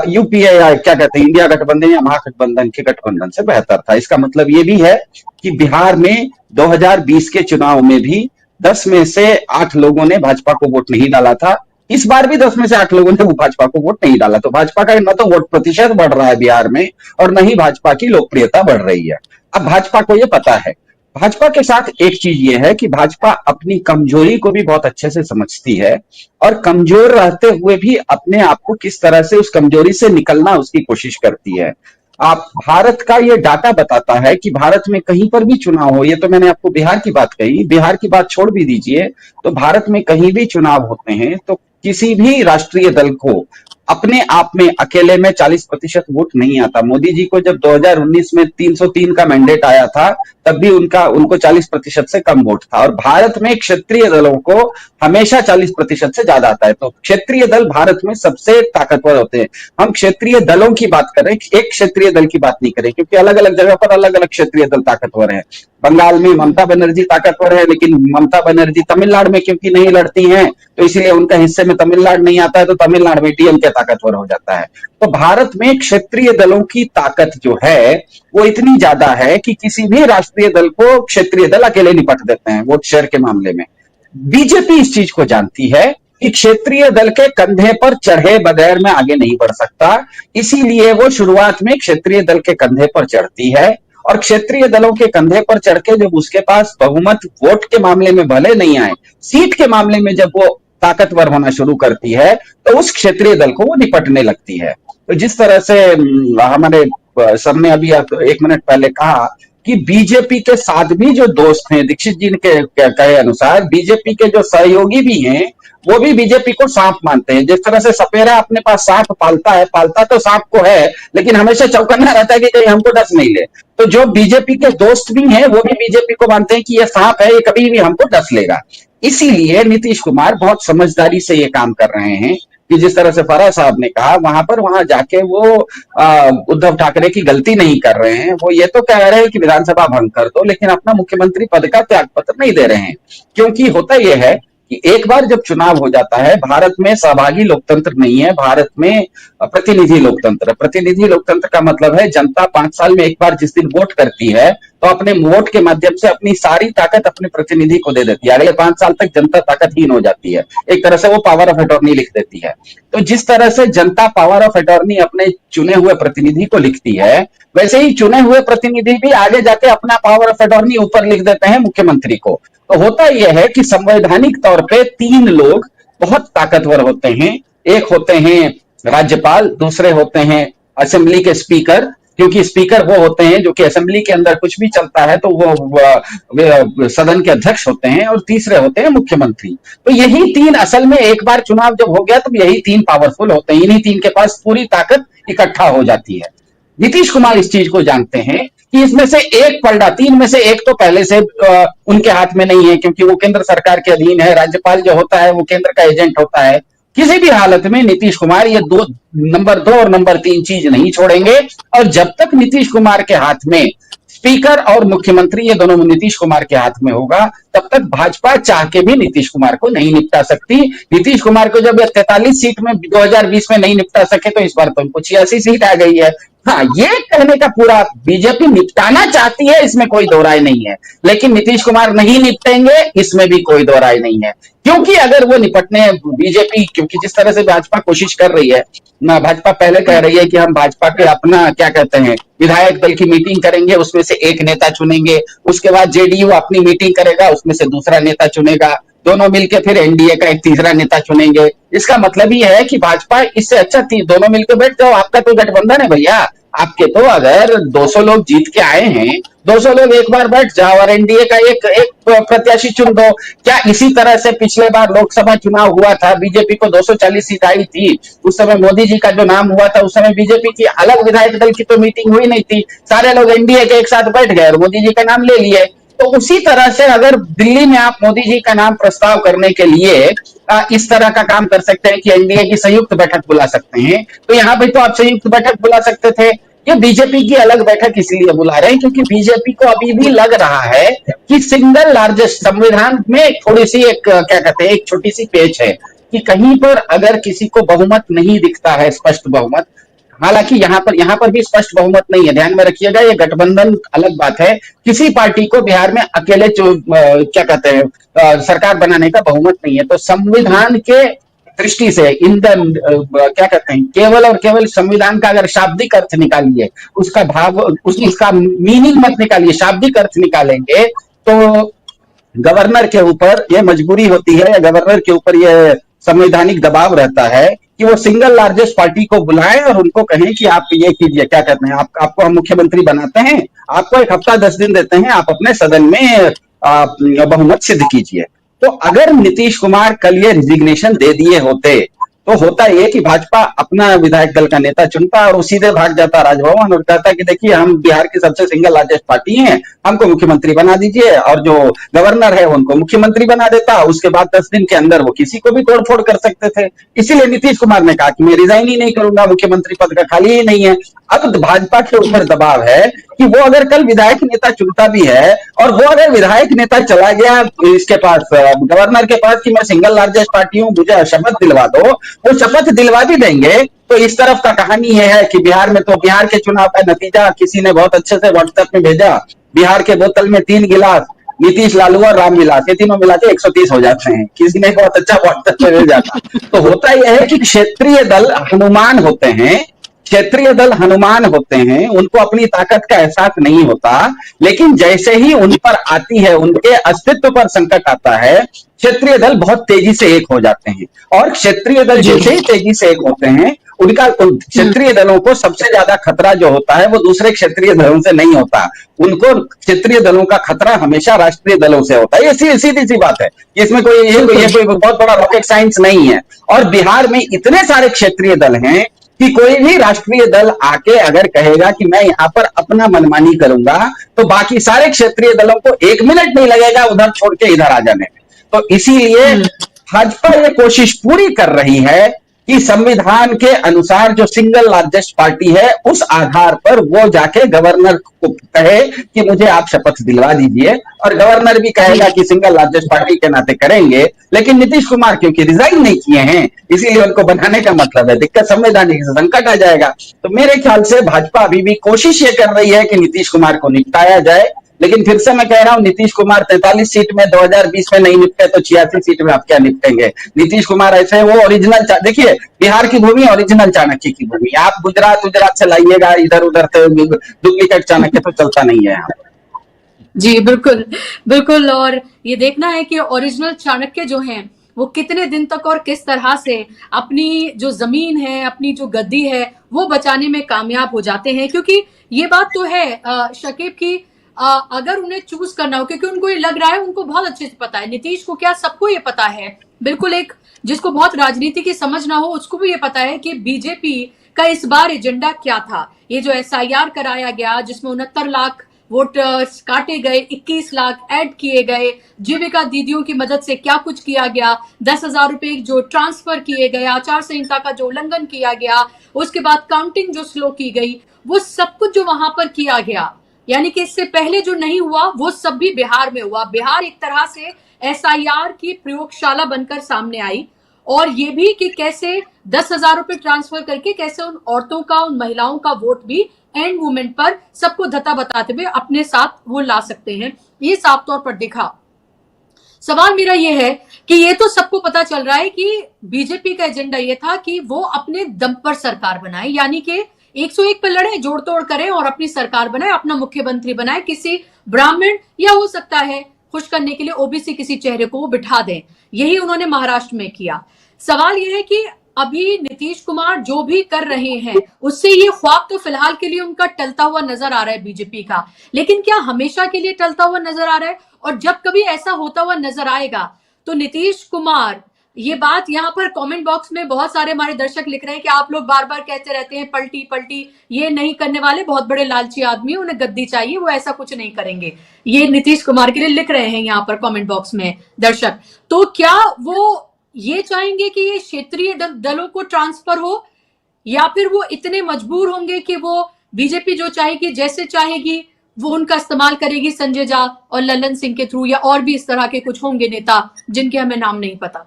यूपीए या क्या कहते हैं, इंडिया गठबंधन या महागठबंधन के गठबंधन से बेहतर था। इसका मतलब ये भी है कि बिहार में 2020 के चुनाव में भी 10 में से 8 लोगों ने भाजपा को वोट नहीं डाला था। इस बार भी 10 में से 8 लोगों ने भाजपा को वोट नहीं डाला। तो भाजपा का न तो वोट प्रतिशत बढ़ रहा है बिहार में और न ही भाजपा की लोकप्रियता बढ़ रही है। अब भाजपा को यह पता है। भाजपा के साथ एक चीज ये है कि भाजपा अपनी कमजोरी को भी बहुत अच्छे से समझती है और कमजोर रहते हुए भी अपने आप को किस तरह से उस कमजोरी से निकलना उसकी कोशिश करती है। आप भारत का ये डाटा बताता है कि भारत में कहीं पर भी चुनाव हो, ये तो मैंने आपको बिहार की बात कही, बिहार की बात छोड़ भी दीजिए, तो भारत में कहीं भी चुनाव होते हैं तो किसी भी राष्ट्रीय दल को अपने आप में अकेले में 40% वोट नहीं आता। मोदी जी को जब 2019 में 303 का मैंडेट आया था तब भी उनको 40% से कम वोट था। और भारत में क्षेत्रीय दलों को हमेशा 40% से ज्यादा आता है। तो क्षेत्रीय दल भारत में सबसे ताकतवर होते हैं। हम क्षेत्रीय दलों की बात करें, एक क्षेत्रीय दल की बात नहीं करें, क्योंकि अलग अलग जगह पर अलग अलग क्षेत्रीय दल ताकतवर हैं। बंगाल में ममता बनर्जी ताकतवर है, लेकिन ममता बनर्जी तमिलनाडु में क्योंकि नहीं लड़ती हैं तो इसलिए उनका हिस्से में तमिलनाडु नहीं आता है, तो तमिलनाडु में डीएमके ताकतवर हो जाता है। तो भारत में क्षेत्रीय दलों की ताकत जो है वो इतनी ज्यादा है कि किसी भी राष्ट्रीय दल को क्षेत्रीय दल अकेले निपट देते हैं वोट शेयर के मामले में। बीजेपी इस चीज को जानती है कि क्षेत्रीय दल के कंधे पर चढ़े बगैर में आगे नहीं बढ़ सकता, इसीलिए वो शुरुआत में क्षेत्रीय दल के कंधे पर चढ़ती है और क्षेत्रीय दलों के कंधे पर चढ़ के जब उसके पास बहुमत वोट के मामले में भले नहीं आए, सीट के मामले में जब वो ताकतवर होना शुरू करती है तो उस क्षेत्रीय दल को वो निपटने लगती है। तो जिस तरह से हमारे सर ने अभी 1 मिनट पहले कहा कि बीजेपी के साथ भी जो दोस्त हैं, दीक्षित जी के कहे अनुसार बीजेपी के जो सहयोगी भी हैं वो भी बीजेपी को सांप मानते हैं। जिस तरह से सपेरा अपने पास सांप पालता तो सांप को है, लेकिन हमेशा चौकन्ना रहता है कि कहीं हमको डस नहीं ले। तो जो बीजेपी के दोस्त भी हैं वो भी बीजेपी को मानते हैं कि ये सांप है, ये कभी भी हमको डस लेगा। इसीलिए नीतीश कुमार बहुत समझदारी से ये काम कर रहे हैं कि जिस तरह से फराह साहब ने कहा वहां जाके वो उद्धव ठाकरे की गलती नहीं कर रहे हैं। वो ये तो कह रहे हैं कि विधानसभा भंग कर दो, लेकिन अपना मुख्यमंत्री पद का त्याग पत्र नहीं दे रहे हैं। क्योंकि होता यह है कि एक बार जब चुनाव हो जाता है, भारत में सहभागी लोकतंत्र नहीं है, भारत में प्रतिनिधि लोकतंत्र। प्रतिनिधि लोकतंत्र का मतलब है जनता 5 साल में एक बार जिस दिन वोट करती है तो अपने वोट के माध्यम से अपनी सारी ताकत अपने प्रतिनिधि को दे देती है। अगले 5 साल तक जनता ताकतहीन हो जाती है, एक तरह से वो पावर ऑफ अटॉर्नी लिख देती है। तो जिस तरह से जनता पावर ऑफ अटॉर्नी अपने चुने हुए प्रतिनिधि को लिखती है, वैसे ही चुने हुए प्रतिनिधि भी आगे जाके अपना पावर ऑफ अटॉर्नी ऊपर लिख देते हैं मुख्यमंत्री को। तो होता यह है कि संवैधानिक तौर पे 3 लोग बहुत ताकतवर होते हैं। एक होते हैं राज्यपाल, दूसरे होते हैं असेंबली के स्पीकर, क्योंकि स्पीकर वो होते हैं जो कि असेंबली के अंदर कुछ भी चलता है तो वो सदन के अध्यक्ष होते हैं, और तीसरे होते हैं मुख्यमंत्री। तो यही 3 असल में एक बार चुनाव जब हो गया तो यही 3 पावरफुल होते हैं, इन्हीं 3 के पास पूरी ताकत इकट्ठा हो जाती है। नीतीश कुमार इस चीज को जानते हैं कि इसमें से एक पलड़ा, 3 में से एक तो पहले से उनके हाथ में नहीं है, क्योंकि वो केंद्र सरकार के अधीन है। राज्यपाल जो होता है वो केंद्र का एजेंट होता है। किसी भी हालत में नीतीश कुमार ये नंबर 2 और नंबर 3 चीज नहीं छोड़ेंगे। और जब तक नीतीश कुमार के हाथ में स्पीकर और मुख्यमंत्री ये दोनों नीतीश कुमार के हाथ में होगा, तब तक भाजपा चाह के भी नीतीश कुमार को नहीं निपटा सकती। नीतीश कुमार को जब 43 सीट में 2020 में नहीं निपटा सके तो इस बार तो उनको 86 सीट आ गई है। हाँ, ये कहने का पूरा बीजेपी निपटाना चाहती है, इसमें कोई दो राय नहीं है, लेकिन नीतीश कुमार नहीं निपटेंगे इसमें भी कोई दो राय नहीं है। क्योंकि अगर वो निपटने बीजेपी, क्योंकि जिस तरह से भाजपा कोशिश कर रही है ना, भाजपा पहले कह रही है कि हम भाजपा के अपना क्या कहते हैं विधायक दल की मीटिंग करेंगे, उसमें से एक नेता चुनेंगे, उसके बाद जेडीयू अपनी मीटिंग करेगा, उसमें से दूसरा नेता चुनेगा, दोनों मिलकर फिर एनडीए का एक तीसरा नेता चुनेंगे। इसका मतलब ये है कि भाजपा इससे अच्छा दोनों मिलकर बैठ जाओ, आपका तो गठबंधन है भैया। आपके तो अगर 200 लोग जीत के आए हैं, 200 लोग एक बार बैठ जाओ और एनडीए का एक प्रत्याशी चुन दो। क्या इसी तरह से पिछले बार लोकसभा चुनाव हुआ था, बीजेपी को 240 सीट आई थी, उस समय मोदी जी का जो नाम हुआ था, उस समय बीजेपी की अलग विधायक दल की तो मीटिंग हुई नहीं थी, सारे लोग एनडीए के एक साथ बैठ गए और मोदी जी का नाम ले लिए। तो उसी तरह से अगर दिल्ली में आप मोदी जी का नाम प्रस्ताव करने के लिए इस तरह का काम कर सकते हैं कि एनडीए की संयुक्त बैठक बुला सकते हैं, तो यहाँ पे तो आप संयुक्त बैठक बुला सकते थे। ये बीजेपी की अलग बैठक इसलिए बुला रहे हैं क्योंकि बीजेपी को अभी भी लग रहा है कि सिंगल लार्जेस्ट संविधान में थोड़ी सी एक क्या कहते हैं, एक छोटी सी पेच है कि कहीं पर अगर किसी को बहुमत नहीं दिखता है, स्पष्ट बहुमत, हालांकि यहाँ पर भी स्पष्ट बहुमत नहीं है, ध्यान में रखिएगा, ये गठबंधन अलग बात है। किसी पार्टी को बिहार में अकेले क्या कहते हैं सरकार बनाने का बहुमत नहीं है। तो संविधान के दृष्टि से क्या कहते हैं, केवल और केवल संविधान का अगर शाब्दिक अर्थ निकालिए, उसका भाव उसका मीनिंग मत निकालिए, शाब्दिक अर्थ निकालेंगे तो गवर्नर के ऊपर यह मजबूरी होती है या गवर्नर के ऊपर यह संवैधानिक दबाव रहता है कि वो सिंगल लार्जेस्ट पार्टी को बुलाएं और उनको कहें कि आप ये कीजिए, क्या कहते हैं, आपको हम मुख्यमंत्री बनाते हैं, आपको 1 हफ्ता 10 दिन देते हैं, आप अपने सदन में बहुमत सिद्ध कीजिए। तो अगर नीतीश कुमार कल ये रिजिग्नेशन दे दिए होते तो होता ये कि भाजपा अपना विधायक दल का नेता चुनता और वो सीधे भाग जाता राजभवन और कहता कि देखिए हम बिहार की सबसे सिंगल लार्जेस्ट पार्टी हैं, हमको मुख्यमंत्री बना दीजिए, और जो गवर्नर है उनको मुख्यमंत्री बना देता। उसके बाद 10 दिन के अंदर वो किसी को भी तोड़फोड़ कर सकते थे। इसीलिए नीतीश कुमार ने कहा कि मैं रिजाइन ही नहीं करूंगा, मुख्यमंत्री पद का खाली ही नहीं है। अब भाजपा के ऊपर दबाव है कि वो अगर कल विधायक नेता चुनता भी है और वो अगर विधायक नेता चला गया इसके पास, गवर्नर के पास, कि मैं सिंगल लार्जेस्ट पार्टी हूं, मुझे शपथ दिलवा दो, वो शपथ दिलवा भी देंगे। तो इस तरफ का कहानी यह है कि बिहार में तो बिहार के चुनाव का नतीजा किसी ने बहुत अच्छे से व्हाट्सएप में भेजा, बिहार के बोतल में 3 गिलास नीतीश, लालू और राम मिला के, तीनों मिला के 130 हो जाते हैं। किसी ने बहुत अच्छा व्हाट्सएप में भेजा था। तो होता यह है कि क्षेत्रीय दल हनुमान होते हैं, क्षेत्रीय दल हनुमान होते हैं, उनको अपनी ताकत का एहसास नहीं होता, लेकिन जैसे ही उन पर आती है, उनके अस्तित्व पर संकट आता है, क्षेत्रीय दल बहुत तेजी से एक हो जाते हैं। और क्षेत्रीय दल जैसे ही तेजी से एक होते हैं, उनका क्षेत्रीय दलों को सबसे ज्यादा खतरा जो होता है वो दूसरे क्षेत्रीय दलों से नहीं होता, उनको क्षेत्रीय दलों का खतरा हमेशा राष्ट्रीय दलों से होता है। ये सीधी सी बात है, इसमें कोई ये कोई बहुत बड़ा रॉकेट साइंस नहीं है। और बिहार में इतने सारे क्षेत्रीय दल हैं कि कोई भी राष्ट्रीय दल आके अगर कहेगा कि मैं यहाँ पर अपना मनमानी करूंगा तो बाकी सारे क्षेत्रीय दलों को 1 मिनट नहीं लगेगा उधर छोड़ के इधर आ जाने में। तो इसीलिए भाजपा ये कोशिश पूरी कर रही है कि संविधान के अनुसार जो सिंगल लार्जेस्ट पार्टी है उस आधार पर वो जाके गवर्नर को कहे कि मुझे आप शपथ दिलवा दीजिए, और गवर्नर भी कहेगा कि सिंगल लार्जेस्ट पार्टी के नाते करेंगे। लेकिन नीतीश कुमार क्योंकि रिजाइन नहीं किए हैं, इसीलिए उनको बनाने का मतलब है दिक्कत, संवैधानिक संकट आ जाएगा। तो मेरे ख्याल से भाजपा अभी भी कोशिश ये कर रही है कि नीतीश कुमार को निपटाया जाए। लेकिन फिर से मैं कह रहा हूं, नीतीश कुमार 43 सीट में 2020 में नहीं निपटे तो 86 सीट में आप क्या निपटेंगे। नीतीश कुमार ऐसे वो ओरिजिनल, देखिए बिहार की भूमि ओरिजिनल चाणक्य की भूमि, आप गुजरात से लाइएगा इधर उधर से डुप्लीकेट चाणक्य तो चलता नहीं है यहाँ। जी बिल्कुल बिल्कुल। और ये देखना है कि ओरिजिनल चाणक्य जो हैं वो कितने दिन तक और किस तरह से अपनी जो जमीन है, अपनी जो गद्दी है वो बचाने में कामयाब हो जाते हैं। क्योंकि ये बात तो है शकीब की, अगर उन्हें चूज करना हो, क्योंकि उनको ये लग रहा है, उनको बहुत अच्छे से पता है, नीतीश को क्या सबको ये पता है, बिल्कुल एक जिसको बहुत राजनीति की समझ ना हो उसको भी ये पता है कि बीजेपी का इस बार एजेंडा क्या था। ये जो SIR कराया गया जिसमें 69 लाख वोटर्स काटे गए, 21 लाख ऐड किए गए, जीविका दीदियों की मदद से क्या कुछ किया गया, 10,000 रुपए जो ट्रांसफर किए गए, आचार संहिता का जो उल्लंघन किया गया, उसके बाद काउंटिंग जो स्लो की गई, वो सब कुछ जो वहां पर किया गया यानी कि इससे पहले जो नहीं हुआ वो सब भी बिहार में हुआ। बिहार एक तरह से एसआईआर की प्रयोगशाला बनकर सामने आई, और ये भी कि कैसे 10,000 रुपए ट्रांसफर करके कैसे उन औरतों का, उन महिलाओं का वोट भी एंड मोमेंट पर सबको धता बताते हुए अपने साथ वो ला सकते हैं, ये साफ तौर पर दिखा। सवाल मेरा ये है कि ये तो सबको पता चल रहा है कि बीजेपी का एजेंडा ये था कि वो अपने दम पर सरकार बनाए, यानी कि 101 पर लड़े, जोड़ तोड़ करें और अपनी सरकार बनाए, अपना मुख्यमंत्री बनाए, किसी ब्राह्मण या हो सकता है खुश करने के लिए ओबीसी किसी चेहरे को वो बिठा दें। यही उन्होंने महाराष्ट्र में किया। सवाल यह है कि अभी नीतीश कुमार जो भी कर रहे हैं उससे ये ख्वाब तो फिलहाल के लिए उनका टलता हुआ नजर आ रहा है बीजेपी का, लेकिन क्या हमेशा के लिए टलता हुआ नजर आ रहा है? और जब कभी ऐसा होता हुआ नजर आएगा तो नीतीश कुमार, ये बात यहाँ पर कमेंट बॉक्स में बहुत सारे हमारे दर्शक लिख रहे हैं कि आप लोग बार बार कहते रहते हैं पलटी पलटी, ये नहीं करने वाले बहुत बड़े लालची आदमी, उन्हें गद्दी चाहिए, वो ऐसा कुछ नहीं करेंगे। ये नीतीश कुमार के लिए लिख रहे हैं यहाँ पर कमेंट बॉक्स में दर्शक। तो क्या वो ये चाहेंगे कि ये क्षेत्रीय दलों को ट्रांसफर हो, या फिर वो इतने मजबूर होंगे कि वो बीजेपी जो चाहेगी, जैसे चाहेगी वो उनका इस्तेमाल करेगी संजय झा और ललन सिंह के थ्रू, या और भी इस तरह के कुछ होंगे नेता जिनके हमें नाम नहीं पता?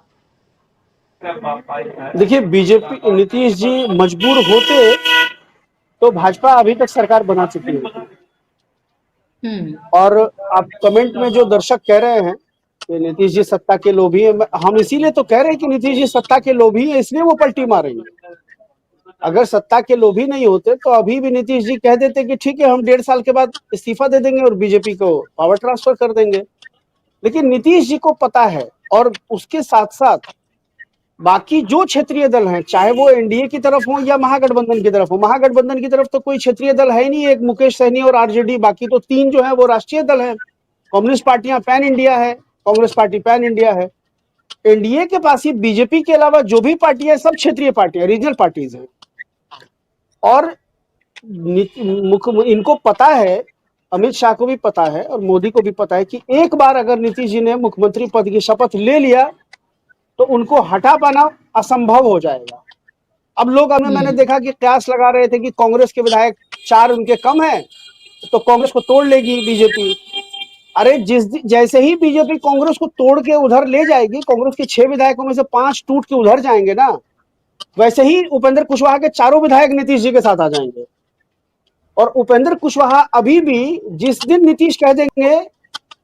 देखिए, बीजेपी, नीतीश जी मजबूर होते तो भाजपा अभी तक सरकार बना चुकी है। और आप कमेंट में जो दर्शक कह रहे हैं कि नीतीश जी सत्ता के लोभी हैं, हम इसीलिए तो कह रहे हैं कि नीतीश जी सत्ता के लोभी हैं, इसलिए वो पलटी मारेंगे। अगर सत्ता के लोभी नहीं होते तो अभी भी नीतीश जी कह देते कि ठीक है, हम 1.5 साल के बाद इस्तीफा दे देंगे और बीजेपी को पावर ट्रांसफर कर देंगे। लेकिन नीतीश जी को पता है, और उसके साथ साथ बाकी जो क्षेत्रीय दल हैं, चाहे वो एनडीए की तरफ हो या महागठबंधन की तरफ हो, महागठबंधन की तरफ तो कोई क्षेत्रीय दल है नहीं, एक मुकेश सहनी और आरजेडी, बाकी तो 3 जो है वो राष्ट्रीय दल है। कम्युनिस्ट पार्टियां पैन इंडिया है, कांग्रेस पार्टी पैन इंडिया है। एनडीए के पास ही बीजेपी के अलावा जो भी पार्टियां सब क्षेत्रीय पार्टियां, रीजनल पार्टीज हैं। और इनको पता है, अमित शाह को भी पता है और मोदी को भी पता है कि एक बार अगर नीतीश जी ने मुख्यमंत्री पद की शपथ ले लिया तो उनको हटा पाना असंभव हो जाएगा। अब लोग, मैंने देखा कि कयास लगा रहे थे कि कांग्रेस के विधायक 4 उनके कम हैं तो कांग्रेस को तोड़ लेगी बीजेपी। अरे जैसे ही बीजेपी कांग्रेस को तोड़ के उधर ले जाएगी, कांग्रेस के 6 विधायकों में से 5 टूट के उधर जाएंगे ना, वैसे ही उपेंद्र कुशवाहा के 4 विधायक नीतीश जी के साथ आ जाएंगे। और उपेंद्र कुशवाहा अभी भी, जिस दिन नीतीश कह देंगे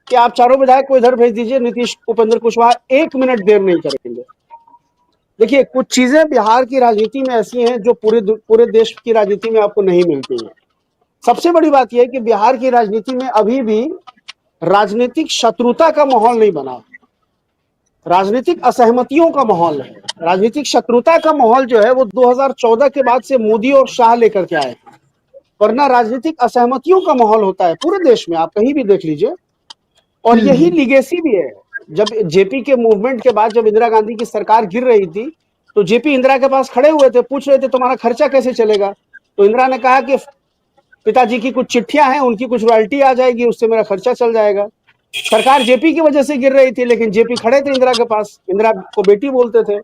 कि आप 4 विधायक को इधर भेज दीजिए, नीतीश उपेंद्र कुशवाहा 1 मिनट देर नहीं करेंगे। देखिए, कुछ चीजें बिहार की राजनीति में ऐसी हैं जो पूरे देश की राजनीति में आपको नहीं मिलती है। सबसे बड़ी बात यह है कि बिहार की राजनीति में अभी भी राजनीतिक शत्रुता का माहौल नहीं बना, राजनीतिक असहमतियों का माहौल है। राजनीतिक शत्रुता का माहौल जो है वो 2014 के बाद से मोदी और शाह लेकर के आए, वरना राजनीतिक असहमतियों का माहौल होता है पूरे देश में, आप कहीं भी देख लीजिए। और यही लीगेसी भी है। जब जेपी के मूवमेंट के बाद, जब इंदिरा गांधी की सरकार गिर रही थी, तो जेपी इंदिरा के पास खड़े हुए थे, पूछ रहे थे तुम्हारा खर्चा कैसे चलेगा। तो इंदिरा ने कहा कि पिताजी की कुछ चिट्ठियां हैं, उनकी कुछ रॉयल्टी आ जाएगी, उससे मेरा खर्चा चल जाएगा। सरकार जेपी की वजह से गिर रही थी, लेकिन जेपी खड़े थे इंदिरा के पास, इंदिरा को बेटी बोलते थे।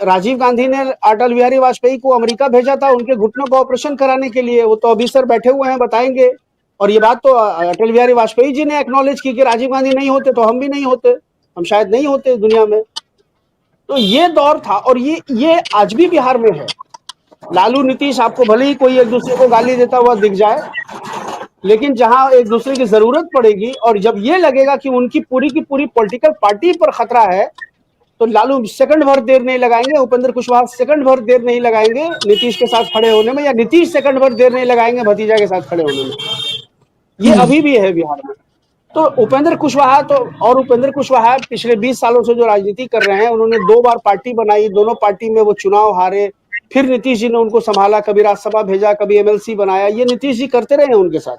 राजीव गांधी ने अटल बिहारी वाजपेयी को अमेरिका भेजा था उनके घुटनों का ऑपरेशन कराने के लिए, वो तो अभी सर बैठे हुए हैं, बताएंगे। और ये बात तो अटल बिहारी वाजपेयी जी ने एक्नॉलेज की कि राजीव गांधी नहीं होते तो हम भी नहीं होते, हम शायद नहीं होते दुनिया में। तो ये दौर था, और ये आज भी बिहार में है। लालू नीतीश, आपको भले ही कोई एक दूसरे को गाली देता हुआ दिख जाए, लेकिन जहां एक दूसरे की जरूरत पड़ेगी और जब ये लगेगा कि उनकी पूरी की पूरी पॉलिटिकल पार्टी पर खतरा है, तो लालू सेकंड भर देर नहीं लगाएंगे, उपेंद्र कुशवाहा सेकंड भर देर नहीं लगाएंगे नीतीश के साथ खड़े होने में, या नीतीश सेकंड भर देर नहीं लगाएंगे भतीजा के साथ खड़े होने में। ये अभी भी है बिहार में। तो उपेंद्र कुशवाहा पिछले 20 सालों से जो राजनीति कर रहे हैं, उन्होंने 2 बार पार्टी बनाई, दोनों पार्टी में वो चुनाव हारे, फिर नीतीश जी ने उनको संभाला, कभी राज्यसभा भेजा, कभी एमएलसी बनाया, ये नीतीश जी करते रहे हैं उनके साथ।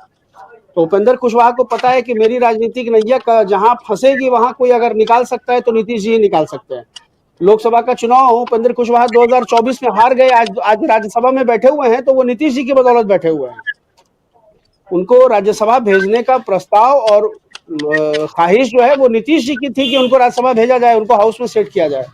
तो उपेंद्र कुशवाहा को पता है कि मेरी राजनीतिक नैया जहां फंसेगी वहां कोई अगर निकाल सकता है तो नीतीश जी ही निकाल सकते हैं। लोकसभा का चुनाव उपेंद्र कुशवाहा 2024 में हार गए, आज राज्यसभा में बैठे हुए हैं तो वो नीतीश जी की बदौलत बैठे हुए हैं। उनको राज्यसभा भेजने का प्रस्ताव और ख्वाहिश जो है वो नीतीश जी की थी कि उनको राज्यसभा भेजा जाए, उनको हाउस में सेट किया जाए।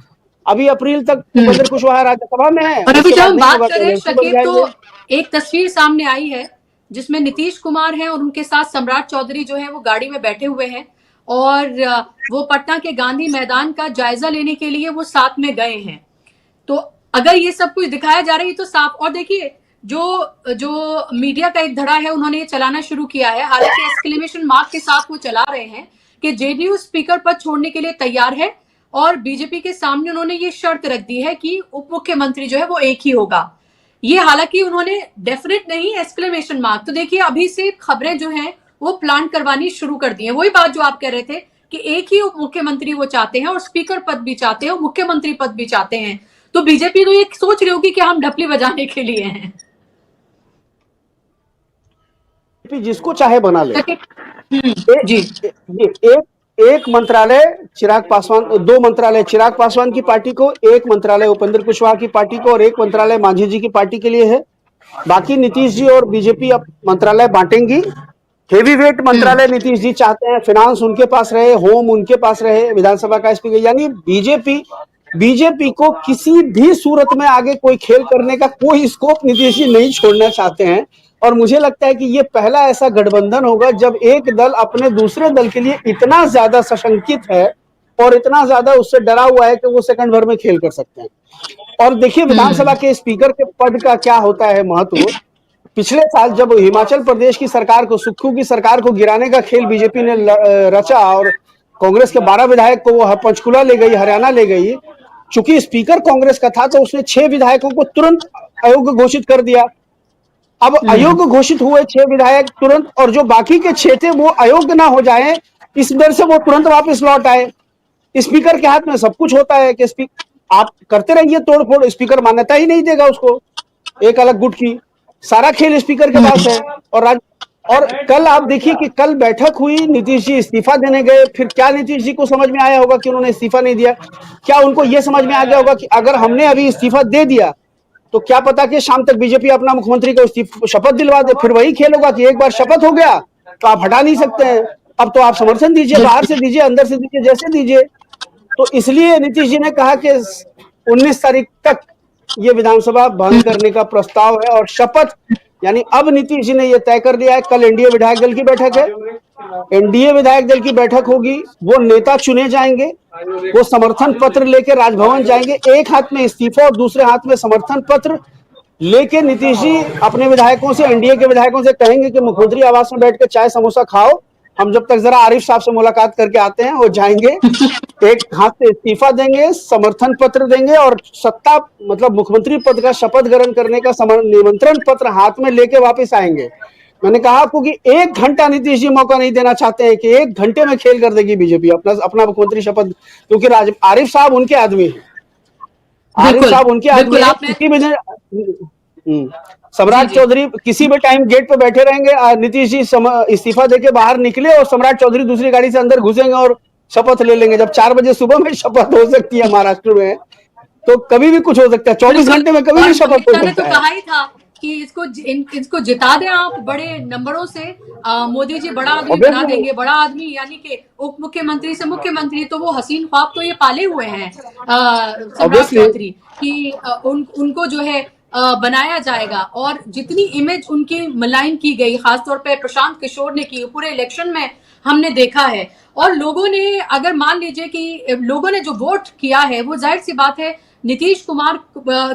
अभी अप्रैल तक उपेंद्र कुशवाहा राज्यसभा में है। और अभी जब हम बात कर रहे हैं शकीब, तो एक तस्वीर सामने आई है जिसमें नीतीश कुमार हैं और उनके साथ सम्राट चौधरी जो है वो गाड़ी में बैठे हुए हैं और वो पटना के गांधी मैदान का जायजा लेने के लिए वो साथ में गए हैं। तो अगर ये सब कुछ दिखाया जा रहा है तो साफ, और देखिए जो मीडिया का एक धड़ा है उन्होंने ये चलाना शुरू किया है, हालांकि एक्सक्लेमेशन मार्क के साथ वो चला रहे हैं कि जेडीयू स्पीकर पद छोड़ने के लिए तैयार है और बीजेपी के सामने उन्होंने ये शर्त रख दी है कि उप मुख्यमंत्री जो है वो एक ही होगा। ये हालांकि उन्होंने डेफिनेट नहीं, एक्सक्लेमेशन मार्क। तो देखिए अभी से खबरें जो हैं वो प्लांट करवानी शुरू कर दी है। वही बात जो आप कह रहे थे कि एक ही उप मुख्यमंत्री वो चाहते हैं और स्पीकर पद भी चाहते हैं और मुख्यमंत्री पद भी चाहते हैं। तो बीजेपी तो ये सोच रही होगी कि हम ढपली बजाने के लिए हैं, जिसको चाहे बना ले। जी एक मंत्रालय चिराग पासवान, 2 मंत्रालय चिराग पासवान की पार्टी को, 1 मंत्रालय उपेंद्र कुशवाहा की पार्टी को और 1 मंत्रालय मांझी जी की पार्टी के लिए है। बाकी नीतीश जी और बीजेपी अब मंत्रालय बांटेंगी। हेवी वेट मंत्रालय नीतीश जी चाहते हैं, फाइनेंस उनके पास रहे, होम उनके पास रहे, विधानसभा का स्पीकर, यानी बीजेपी को किसी भी सूरत में आगे कोई खेल करने का कोई स्कोप नीतीश जी नहीं छोड़ना चाहते हैं। और मुझे लगता है कि ये पहला ऐसा गठबंधन होगा जब एक दल अपने दूसरे दल के लिए इतना ज्यादा सशंकित है और इतना ज्यादा उससे डरा हुआ है कि वो सेकंड भर में खेल कर सकते हैं। और देखिए विधानसभा के स्पीकर के पद का क्या होता है महत्व। पिछले साल जब हिमाचल प्रदेश की सरकार को, सुक्खू की सरकार को गिराने का खेल बीजेपी ने रचा और कांग्रेस के 12 विधायक को वो पंचकुला ले गई, हरियाणा ले गई, चूंकि स्पीकर कांग्रेस का था तो उसने 6 विधायकों को तुरंत अयोग्य घोषित कर दिया। अब अयोग्य घोषित हुए 6 विधायक तुरंत, और जो बाकी के 6 थे वो अयोग्य ना हो जाएं इस डर से वो तुरंत वापस लौट आए। स्पीकर के हाथ में सब कुछ होता है कि आप करते रहिए तोड़फोड़, स्पीकर मान्यता ही नहीं देगा उसको, एक अलग गुट की। सारा खेल स्पीकर के पास है। और कल आप देखिए कि कल बैठक हुई, नीतीश जी इस्तीफा देने गए, फिर क्या नीतीश जी को समझ में आया होगा कि उन्होंने इस्तीफा नहीं दिया? क्या उनको यह समझ में आ गया होगा कि अगर हमने अभी इस्तीफा दे दिया तो क्या पता कि शाम तक बीजेपी अपना मुख्यमंत्री को शपथ दिलवा दे? फिर वही खेल होगा कि एक बार शपथ हो गया तो आप हटा नहीं सकते हैं, अब तो आप समर्थन दीजिए, बाहर से दीजिए, अंदर से दीजिए, जैसे दीजिए। तो इसलिए नीतीश जी ने कहा कि 19 तारीख तक ये विधानसभा बंद करने का प्रस्ताव है। और शपथ यानी अब नीतीश जी ने यह तय कर दिया है, कल एनडीए विधायक दल की बैठक है, एनडीए विधायक दल की बैठक होगी, वो नेता चुने जाएंगे, वो समर्थन पत्र लेके राजभवन जाएंगे, एक हाथ में इस्तीफा और दूसरे हाथ में समर्थन पत्र लेके नीतीश जी अपने विधायकों से, एनडीए के विधायकों से कहेंगे कि मुख्यमंत्री आवास में बैठ के चाय समोसा खाओ, हम जब तक जरा आरिफ साहब से मुलाकात करके आते हैं। वो जाएंगे, एक हाथ से इस्तीफा देंगे, समर्थन पत्र देंगे और सत्ता मतलब मुख्यमंत्री पद का शपथ ग्रहण करने का निमंत्रण पत्र हाथ में लेके वापस आएंगे। मैंने कहा आपको कि 1 घंटा नीतीश जी मौका नहीं देना चाहते हैं कि 1 घंटे में खेल कर देगी बीजेपी अपना मुख्यमंत्री शपथ, क्योंकि आरिफ साहब उनके आदमी है, आरिफ साहब उनके आदमी है। किसी भी सम्राट चौधरी किसी भी टाइम गेट पे बैठे रहेंगे, नीतीश जी इस्तीफा देके बाहर निकले और सम्राट चौधरी दूसरी गाड़ी से अंदर घुसेंगे और शपथ ले लेंगे। जब 4 बजे सुबह में शपथ हो सकती है महाराष्ट्र में, तो कभी भी कुछ हो सकता है, 24 घंटे में कभी भी शपथ हो सकता है। कहा ही था कि इसको जिता दें आप बड़े नंबरों से, मोदी जी बड़ा आदमी बना देंगे, बड़ा आदमी यानी कि उप मुख्यमंत्री से मुख्यमंत्री। तो वो हसीन ख्वाब तो ये पाले हुए हैं सम्राट चौधरी कि उनको जो है बनाया जाएगा। और जितनी इमेज उनकी मलाइन की गई, खासतौर पे प्रशांत किशोर ने की, पूरे इलेक्शन में हमने देखा है। और लोगों ने, अगर मान लीजिए कि लोगों ने जो वोट किया है वो जाहिर सी बात है नीतीश कुमार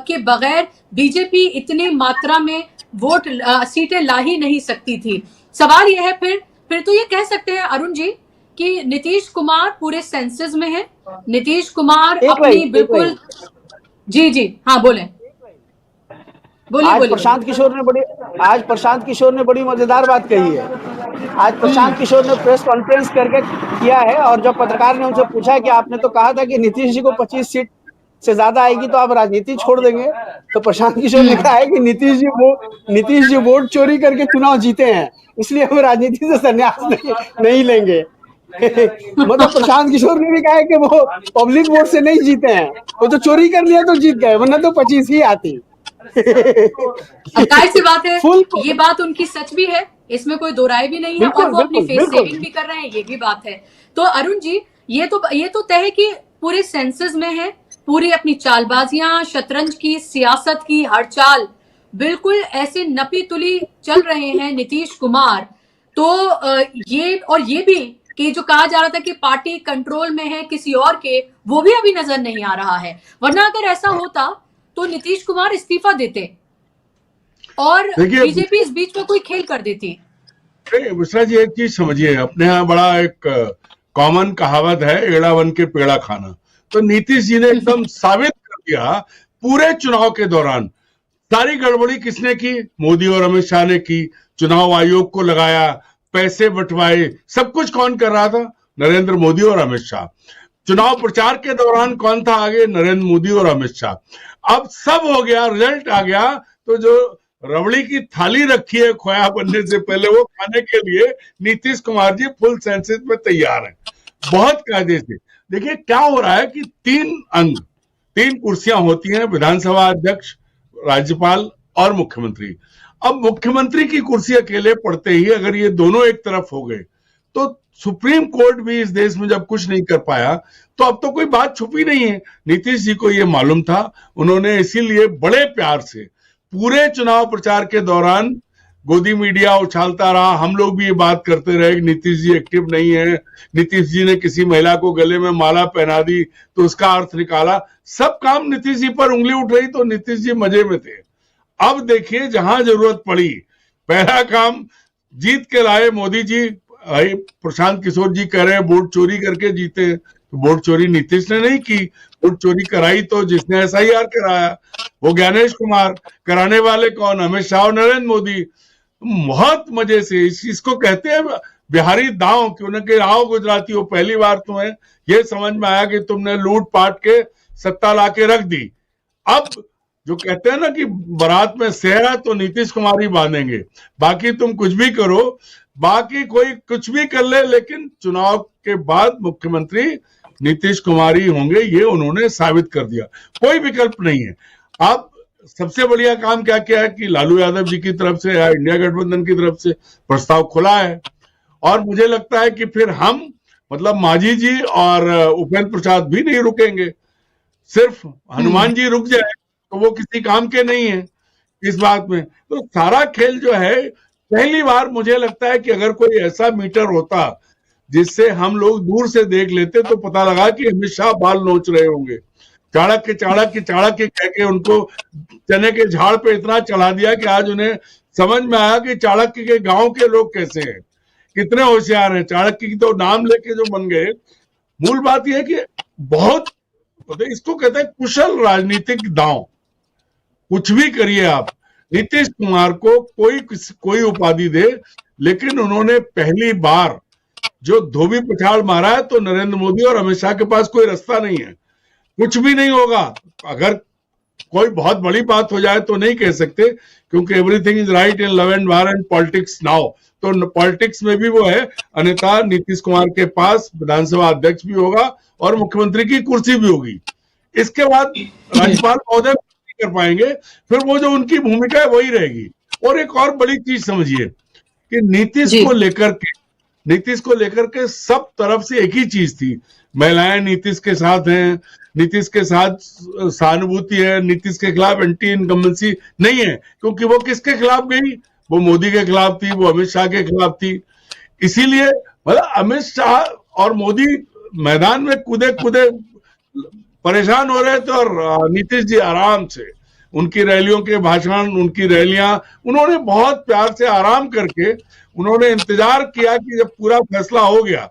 के बगैर बीजेपी इतनी मात्रा में वोट सीटें ला ही नहीं सकती थी। सवाल यह है फिर तो ये कह सकते हैं अरुण जी कि नीतीश कुमार पूरे सेंसेस में है, नीतीश कुमार अपनी बिल्कुल जी हाँ बोले। आज प्रशांत किशोर ने बड़ी मजेदार बात कही है। आज प्रशांत किशोर ने प्रेस कॉन्फ्रेंस करके किया है और जब पत्रकार ने उनसे पूछा कि आपने तो कहा था कि नीतीश जी को 25 सीट से ज्यादा आएगी तो आप राजनीति छोड़ देंगे, तो प्रशांत किशोर ने कहा है कि नीतीश जी वोट चोरी करके चुनाव जीते हैं, इसलिए हम राजनीति से संन्यास नहीं लेंगे। मतलब प्रशांत किशोर ने भी कहा है कि वो पब्लिक वोट से नहीं जीते हैं, वो तो चोरी कर लिया तो जीत गए, वरना तो 25 ही आती। जाहिर सी बात है, ये बात उनकी सच भी है, इसमें कोई दो राय भी नहीं है। और वो अपनी फेस सेविंग भी कर रहे हैं, ये भी बात है। तो अरुण जी ये तो तय है कि पूरे सेंसेस में है, पूरी अपनी चालबाजियां, शतरंज की, सियासत की हर चाल बिल्कुल ऐसे नपी तुली चल रहे हैं नीतीश कुमार, तो ये भी कि जो कहा जा रहा था कि पार्टी कंट्रोल में है किसी और के, वो भी अभी नजर नहीं आ रहा है। वरना अगर ऐसा होता तो नीतीश कुमार इस्तीफा देते और बीजेपी इस बीच में कोई खेल कर देती। बुशरा जी, एक चीज समझिए, अपने यहाँ बड़ा एक कॉमन कहावत है, एड़ा बन के पेड़ा खाना। तो नीतीश जी ने एकदम साबित कर दिया पूरे चुनाव के दौरान। सारी गड़बड़ी किसने की? मोदी और अमित शाह ने की। चुनाव आयोग को लगाया, पैसे बंटवाए, सब कुछ कौन कर रहा था? नरेंद्र मोदी और अमित शाह। चुनाव प्रचार के दौरान कौन था आगे? नरेंद्र मोदी और अमित शाह। अब सब हो गया, रिजल्ट आ गया, तो जो रबड़ी की थाली रखी है खोया बनने से पहले, वो खाने के लिए नीतीश कुमार जी फुल सेंसेस में तैयार हैं, बहुत कायदे से। देखिए क्या हो रहा है कि 3 कुर्सियां होती हैं, विधानसभा अध्यक्ष, राज्यपाल और मुख्यमंत्री। अब मुख्यमंत्री की कुर्सी अकेले पड़ते ही अगर ये दोनों एक तरफ हो गए, तो सुप्रीम कोर्ट भी इस देश में जब कुछ नहीं कर पाया, तो अब तो कोई बात छुपी नहीं है। नीतीश जी को ये मालूम था, उन्होंने इसीलिए बड़े प्यार से पूरे चुनाव प्रचार के दौरान गोदी मीडिया उछालता रहा, हम लोग भी ये बात करते रहे कि नीतीश जी एक्टिव नहीं है, नीतीश जी ने किसी महिला को गले में माला पहना दी तो उसका अर्थ निकाला। सब काम नीतीश जी पर उंगली उठ रही तो नीतीश जी मजे में थे। अब देखिए जहां जरूरत पड़ी, पहला काम जीत के लाए मोदी जी। प्रशांत किशोर जी कह रहे हैं वोट चोरी करके जीते, तो वोट चोरी नीतीश ने नहीं की, वोट चोरी कराई तो जिसने SIR कराया वो ज्ञानेश कुमार। कराने वाले कौन? अमित शाह और नरेंद्र मोदी। बहुत मजे से इसको कहते हैं बिहारी दांव, कि उनके आओ गुजराती हो, पहली बार तुम्हें ये समझ में आया कि तुमने लूट पाट के सत्ता लाके रख दी। अब जो कहते हैं ना कि बारात में सेहरा तो नीतीश कुमार ही बांधेंगे, बाकी तुम कुछ भी करो, बाकी कोई कुछ भी कर ले, लेकिन चुनाव के बाद मुख्यमंत्री नीतीश कुमार ही होंगे, ये उन्होंने साबित कर दिया, कोई विकल्प नहीं है। अब सबसे बढ़िया काम क्या किया है कि लालू यादव जी की तरफ से या इंडिया गठबंधन की तरफ से प्रस्ताव खुला है, और मुझे लगता है कि फिर हम मतलब मांझी जी और उपेंद्र प्रसाद भी नहीं रुकेंगे। सिर्फ हनुमान जी रुक जाए तो वो किसी काम के नहीं है इस बात में। तो सारा खेल जो है, पहली बार मुझे लगता है कि अगर कोई ऐसा मीटर होता जिससे हम लोग दूर से देख लेते तो पता लगा कि अमित शाह बाल नोच रहे होंगे। चाणक्य कह के उनको चने के झाड़ पे इतना चढ़ा दिया कि आज उन्हें समझ में आया कि चाणक्य के गांव के लोग कैसे हैं, कितने होशियार हैं। चाणक्य की तो नाम लेके जो बन गए। मूल बात यह है कि बहुत, इसको कहते हैं कुशल राजनीतिक दांव। कुछ भी करिए आप, नीतीश कुमार को कोई उपाधि दे, लेकिन उन्होंने पहली बार जो धोबी पछाड़ मारा है, तो नरेंद्र मोदी और अमित शाह के पास कोई रास्ता नहीं है, कुछ भी नहीं होगा। अगर कोई बहुत बड़ी बात हो जाए तो नहीं कह सकते, क्योंकि everything is right in love and war and politics now. तो पॉलिटिक्स में भी वो है, अन्यथा नीतीश कुमार के पास विधानसभा अध्यक्ष भी होगा और मुख्यमंत्री की कुर्सी भी होगी। इसके बाद राज्यपाल महोदय कर पाएंगे, फिर वो जो उनकी भूमिका है वही रहेगी। और एक और बड़ी चीज समझिए कि नीतीश को लेकर के सब तरफ से एक ही चीज थी, महिलाएं नीतीश के साथ हैं, नीतीश के साथ सहानुभूति है, नीतीश के खिलाफ एंटी इनकम्बेंसी नहीं है। क्योंकि वो किसके खिलाफ गई? वो मोदी के खिलाफ थी, वो अमित शाह के खिलाफ थी। इसीलिए मतलब अमित शाह और मोदी मैदान में कूदे परेशान हो रहे थे, और नीतीश जी आराम से उनकी रैलियों के भाषण, उनकी रैलियां, उन्होंने बहुत प्यार से आराम करके उन्होंने इंतजार किया कि जब पूरा फैसला हो गया,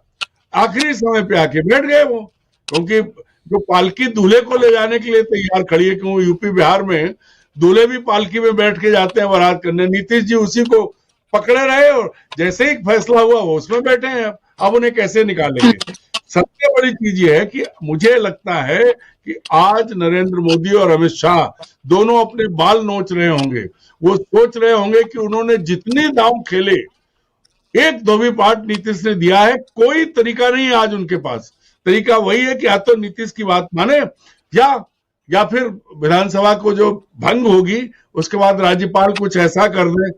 आखिरी समय पे आके बैठ गए वो। क्योंकि जो पालकी दूल्हे को ले जाने के लिए तैयार खड़ी है, क्योंकि यूपी बिहार में दूल्हे भी पालकी में बैठ के जाते हैं बारात करने, नीतीश जी उसी को पकड़े रहे, और जैसे ही फैसला हुआ वो उसमें बैठे हैं। अब उन्हें कैसे निकालेंगे? सबसे बड़ी चीज ये है कि मुझे लगता है कि आज नरेंद्र मोदी और अमित शाह दोनों अपने बाल नोच रहे होंगे। वो सोच रहे होंगे कि उन्होंने जितनी दांव खेले, एक धोबी पाट नीतीश ने दिया है, कोई तरीका नहीं है आज उनके पास। तरीका वही है कि या तो नीतीश की बात माने, या फिर विधानसभा को जो भंग होगी उसके बाद राज्यपाल कुछ ऐसा कर दे,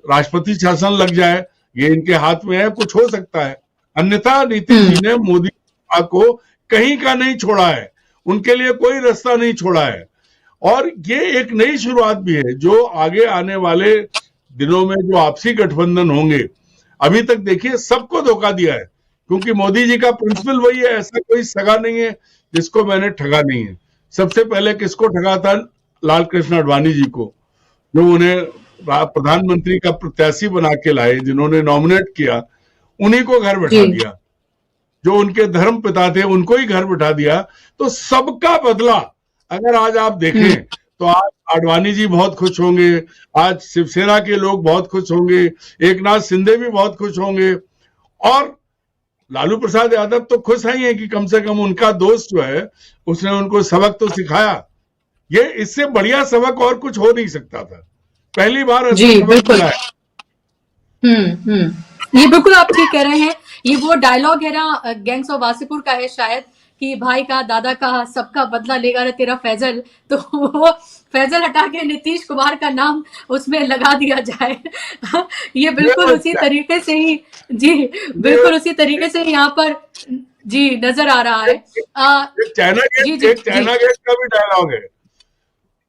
राष्ट्रपति शासन लग जाए, ये इनके हाथ में है, कुछ हो सकता है। अन्यथा नीतीश जी ने मोदी को कहीं का नहीं छोड़ा है, उनके लिए कोई रास्ता नहीं छोड़ा है। और ये एक नई शुरुआत भी है जो आगे आने वाले दिनों में जो आपसी गठबंधन होंगे। अभी तक देखिए सबको धोखा दिया है, क्योंकि मोदी जी का प्रिंसिपल वही है, ऐसा कोई सगा नहीं है जिसको मैंने ठगा नहीं है। सबसे पहले किसको ठगा था? लाल कृष्ण आडवाणी जी को, जो उन्हें प्रधानमंत्री का प्रत्याशी बना के लाए, जिन्होंने नॉमिनेट किया, उन्हीं को घर बैठा दिया। जो उनके धर्म पिता थे उनको ही घर बैठा दिया। तो सबका बदला अगर आज आप देखें तो आज आडवाणी जी बहुत खुश होंगे, आज शिवसेना के लोग बहुत खुश होंगे, एकनाथ शिंदे भी बहुत खुश होंगे, और लालू प्रसाद यादव तो खुश ही है कि कम से कम उनका दोस्त जो है उसने उनको सबक तो सिखाया। ये इससे बढ़िया सबक और कुछ हो नहीं सकता था। पहली बार ऐसा सबक मिला है। ये बिल्कुल आप ठीक कह रहे हैं। ये वो डायलॉग है ना, गैंग्स ऑफ वासेपुर का है शायद, कि भाई का दादा का सबका बदला लेगा रे तेरा फैजल, तो वो फैजल हटा के नीतीश कुमार का नाम उसमें लगा दिया जाए। ये बिल्कुल उसी तरीके से ही, जी बिल्कुल उसी तरीके से यहाँ पर जी नजर आ रहा है। चाइना गेट का भी डायलॉग है।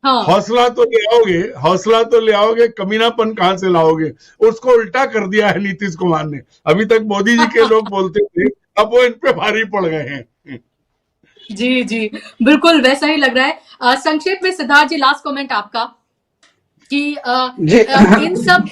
हाँ। हौसला तो ले आओगे, कमीनापन कहां से लाओगे? उसको उल्टा कर दिया है नीतीश कुमार ने। अभी तक मोदी जी के लोग बोलते थे, अब वो इन पे भारी पड़ गए हैं। जी जी बिल्कुल वैसा ही लग रहा है। संक्षेप में सिद्धार्थ जी, लास्ट कमेंट आपका कि इन सब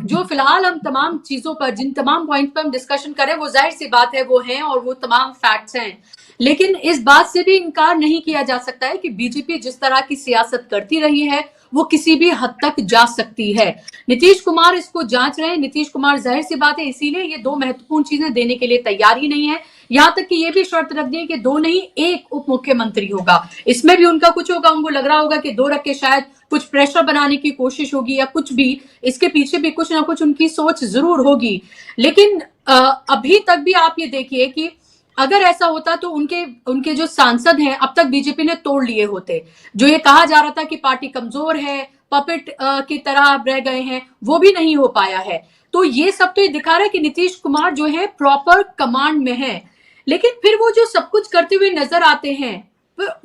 जो फिलहाल हम तमाम चीजों पर, जिन तमाम पॉइंट पर हम डिस्कशन करें, वो जाहिर सी बात है वो हैं और वो तमाम फैक्ट्स हैं, लेकिन इस बात से भी इनकार नहीं किया जा सकता है कि बीजेपी जिस तरह की सियासत करती रही है वो किसी भी हद तक जा सकती है। नीतीश कुमार इसको जांच रहे हैं। नीतीश कुमार जाहिर सी बात है इसीलिए ये दो महत्वपूर्ण चीजें देने के लिए तैयार ही नहीं है। यहां तक कि ये भी शर्त रख दी कि दो नहीं एक उप मुख्यमंत्री होगा। इसमें भी उनका कुछ होगा, उनको लग रहा होगा कि दो रख के शायद कुछ प्रेशर बनाने की कोशिश होगी या कुछ भी, इसके पीछे भी कुछ ना कुछ उनकी सोच जरूर होगी। लेकिन अभी तक भी आप ये देखिए कि अगर ऐसा होता तो उनके जो सांसद हैं अब तक बीजेपी ने तोड़ लिए होते। जो ये कहा जा रहा था कि पार्टी कमजोर है, पपेट की तरह रह गए हैं, वो भी नहीं हो पाया है। तो ये सब तो ये दिखा रहा है कि नीतीश कुमार जो है प्रॉपर कमांड में है। लेकिन फिर वो जो सब कुछ करते हुए नजर आते हैं,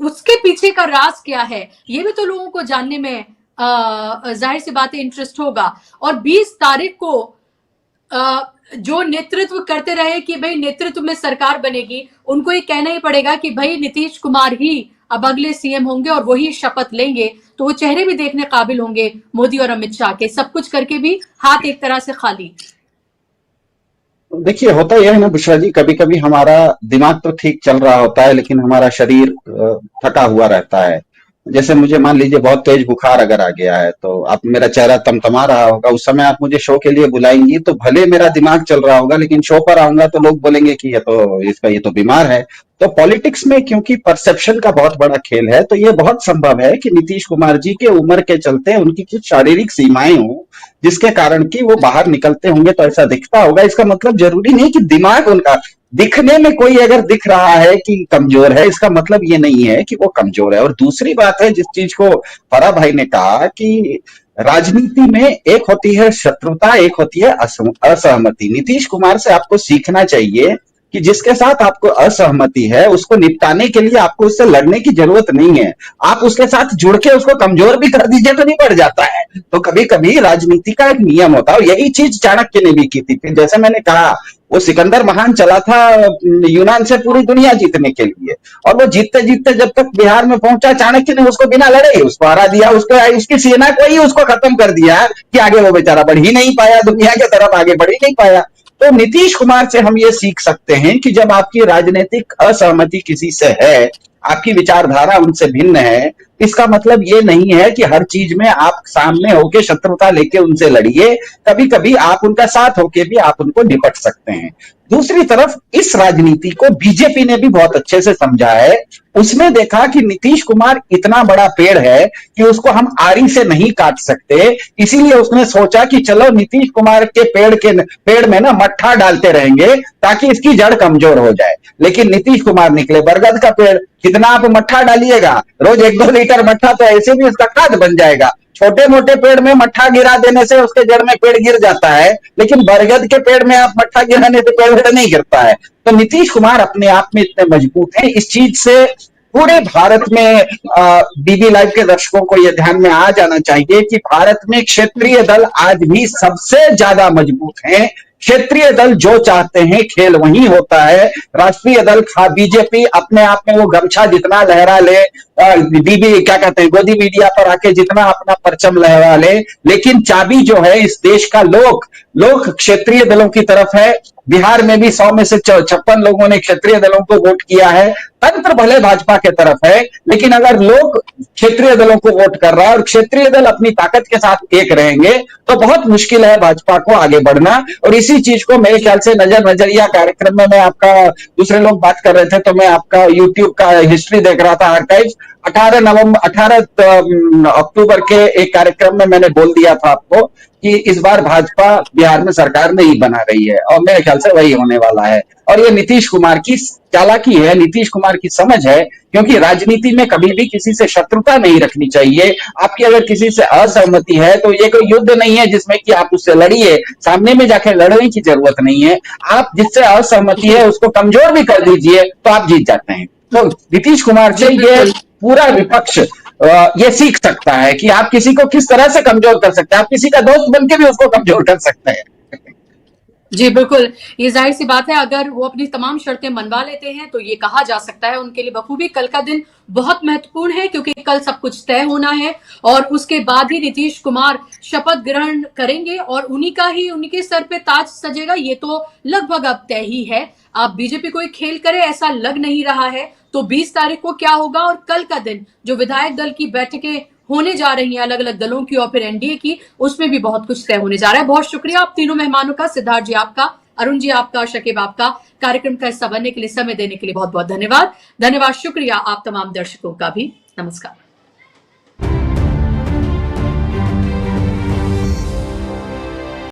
उसके पीछे का राज क्या है, ये भी तो लोगों को जानने में जाहिर सी बात है इंटरेस्ट होगा। और 20 तारीख को जो नेतृत्व करते रहे कि भाई नेतृत्व में सरकार बनेगी, उनको ये कहना ही पड़ेगा कि भाई नीतीश कुमार ही अब अगले सीएम होंगे और वही शपथ लेंगे। तो वो चेहरे भी देखने काबिल होंगे मोदी और अमित शाह के, सब कुछ करके भी हाथ एक तरह से खाली। देखिए, होता यह है ना बुशरा जी, कभी कभी हमारा दिमाग तो ठीक चल रहा होता है लेकिन हमारा शरीर थका हुआ रहता है। जैसे मुझे मान लीजिए बहुत तेज बुखार अगर आ गया है तो आप, मेरा चेहरा तमतमा रहा होगा, उस समय आप मुझे शो के लिए बुलाएंगी तो भले मेरा दिमाग चल रहा होगा लेकिन शो पर आऊंगा तो लोग बोलेंगे कि ये तो बीमार है। तो पॉलिटिक्स में क्योंकि परसेप्शन का बहुत बड़ा खेल है, तो ये बहुत संभव है कि नीतीश कुमार जी के उम्र के चलते उनकी कुछ शारीरिक सीमाएं हों जिसके कारण कि वो बाहर निकलते होंगे तो ऐसा दिखता होगा। इसका मतलब जरूरी नहीं कि दिमाग उनका, दिखने में कोई अगर दिख रहा है कि कमजोर है, इसका मतलब ये नहीं है कि वो कमजोर है। और दूसरी बात है, जिस चीज को फराह भाई ने कहा कि राजनीति में एक होती है शत्रुता, एक होती है असहमति। नीतीश कुमार से आपको सीखना चाहिए कि जिसके साथ आपको असहमति है उसको निपटाने के लिए आपको उससे लड़ने की जरूरत नहीं है, आप उसके साथ जुड़ के उसको कमजोर भी कर दीजिए तो नहीं बढ़ जाता है। तो कभी कभी राजनीति का एक नियम होता है, और यही चीज चाणक्य ने भी की थी। फिर जैसे मैंने कहा, वो सिकंदर महान चला था यूनान से पूरी दुनिया जीतने के लिए, और वो जीतते जीतते जब तक बिहार में पहुंचा, चाणक्य ने उसको बिना लड़े ही उसको हरा दिया। उसकी सेना को ही उसको खत्म कर दिया कि आगे वो बेचारा बढ़ ही नहीं पाया, दुनिया की तरफ आगे बढ़ ही नहीं पाया। तो नीतीश कुमार से हम ये सीख सकते हैं कि जब आपकी राजनीतिक असहमति किसी से है, आपकी विचारधारा उनसे भिन्न है, इसका मतलब ये नहीं है कि हर चीज में आप सामने होके शत्रुता लेके उनसे लड़िए। कभी कभी आप उनका साथ होके भी आप उनको निपट सकते हैं। दूसरी तरफ इस राजनीति को बीजेपी ने भी बहुत अच्छे से समझा है। उसने देखा कि नीतीश कुमार इतना बड़ा पेड़ है कि उसको हम आरी से नहीं काट सकते, इसीलिए उसने सोचा कि चलो नीतीश कुमार के पेड़ में ना मट्ठा डालते रहेंगे ताकि इसकी जड़ कमजोर हो जाए। लेकिन नीतीश कुमार निकले बरगद का पेड़, कितना आप मट्ठा डालिएगा, रोज 1-2 लीटर मट्ठा तो ऐसे भी उसका खाद बन जाएगा। छोटे मोटे पेड़ में मट्ठा गिरा देने से उसके जड़ में पेड़ गिर जाता है, लेकिन बरगद के पेड़ में आप मट्ठा गिराने से पेड़ नहीं गिरता है। तो नीतीश कुमार अपने आप में इतने मजबूत हैं, इस चीज से पूरे भारत में बीबी लाइव के दर्शकों को यह ध्यान में आ जाना चाहिए कि भारत में क्षेत्रीय दल आज भी सबसे ज्यादा मजबूत हैं। क्षेत्रीय दल जो चाहते हैं खेल वही होता है। राष्ट्रीय दल बीजेपी अपने आप में वो गमछा जितना लहरा ले, बीबी क्या कहते हैं, गोदी मीडिया पर आके जितना अपना परचम लहरा ले, लेकिन चाबी जो है इस देश का लोक क्षेत्रीय दलों की तरफ है। बिहार में भी 100 में से 56 लोगों ने क्षेत्रीय दलों को वोट किया है। तंत्र भले भाजपा के तरफ है, लेकिन अगर लोग क्षेत्रीय दलों को वोट कर रहा है और क्षेत्रीय दल अपनी ताकत के साथ एक रहेंगे तो बहुत मुश्किल है भाजपा को आगे बढ़ना। और इसी चीज को मेरे ख्याल से नजरिया कार्यक्रम में मैं आपका, दूसरे लोग बात कर रहे थे तो मैं आपका यूट्यूब का हिस्ट्री देख रहा था, आर्काइव 18 अक्टूबर के एक कार्यक्रम में मैंने बोल दिया था आपको कि इस बार भाजपा बिहार में सरकार नहीं बना रही है और मेरे ख्याल से वही होने वाला है। और ये नीतीश कुमार की चालाकी है, नीतीश कुमार की समझ है, क्योंकि राजनीति में कभी भी किसी से शत्रुता नहीं रखनी चाहिए। आपकी अगर किसी से असहमति है तो ये कोई युद्ध नहीं है जिसमें कि आप उससे लड़िए, सामने में जाके लड़ने की जरूरत नहीं है। आप जिससे असहमति है उसको कमजोर भी कर दीजिए तो आप जीत जाते हैं। तो नीतीश कुमार से ये पूरा विपक्ष ये सीख सकता है कि आप किसी को किस तरह से कमजोर कर सकते हैं। आप किसी का दोस्त बन के भी उसको कमजोर कर सकते हैं। जी बिल्कुल, ये जाहिर सी बात है, अगर वो अपनी तमाम शर्तें मनवा लेते हैं तो ये कहा जा सकता है उनके लिए बखूबी कल का दिन बहुत महत्वपूर्ण है, क्योंकि कल सब कुछ तय होना है और उसके बाद ही नीतीश कुमार शपथ ग्रहण करेंगे और उन्हीं के सर पे ताज सजेगा। ये तो लगभग अब तय ही है। आप बीजेपी कोई खेल करे ऐसा लग नहीं रहा है। तो 20 तारीख को क्या होगा और कल का दिन जो विधायक दल की बैठकें होने जा रही हैं अलग अलग दलों की और फिर एनडीए की, उसमें भी बहुत कुछ तय होने जा रहा है। बहुत शुक्रिया आप तीनों मेहमानों का, सिद्धार्थ जी आपका, अरुण जी आपका, शकीब आपका, कार्यक्रम का हिस्सा बनने के लिए, समय देने के लिए बहुत बहुत धन्यवाद। शुक्रिया आप तमाम दर्शकों का भी। नमस्कार।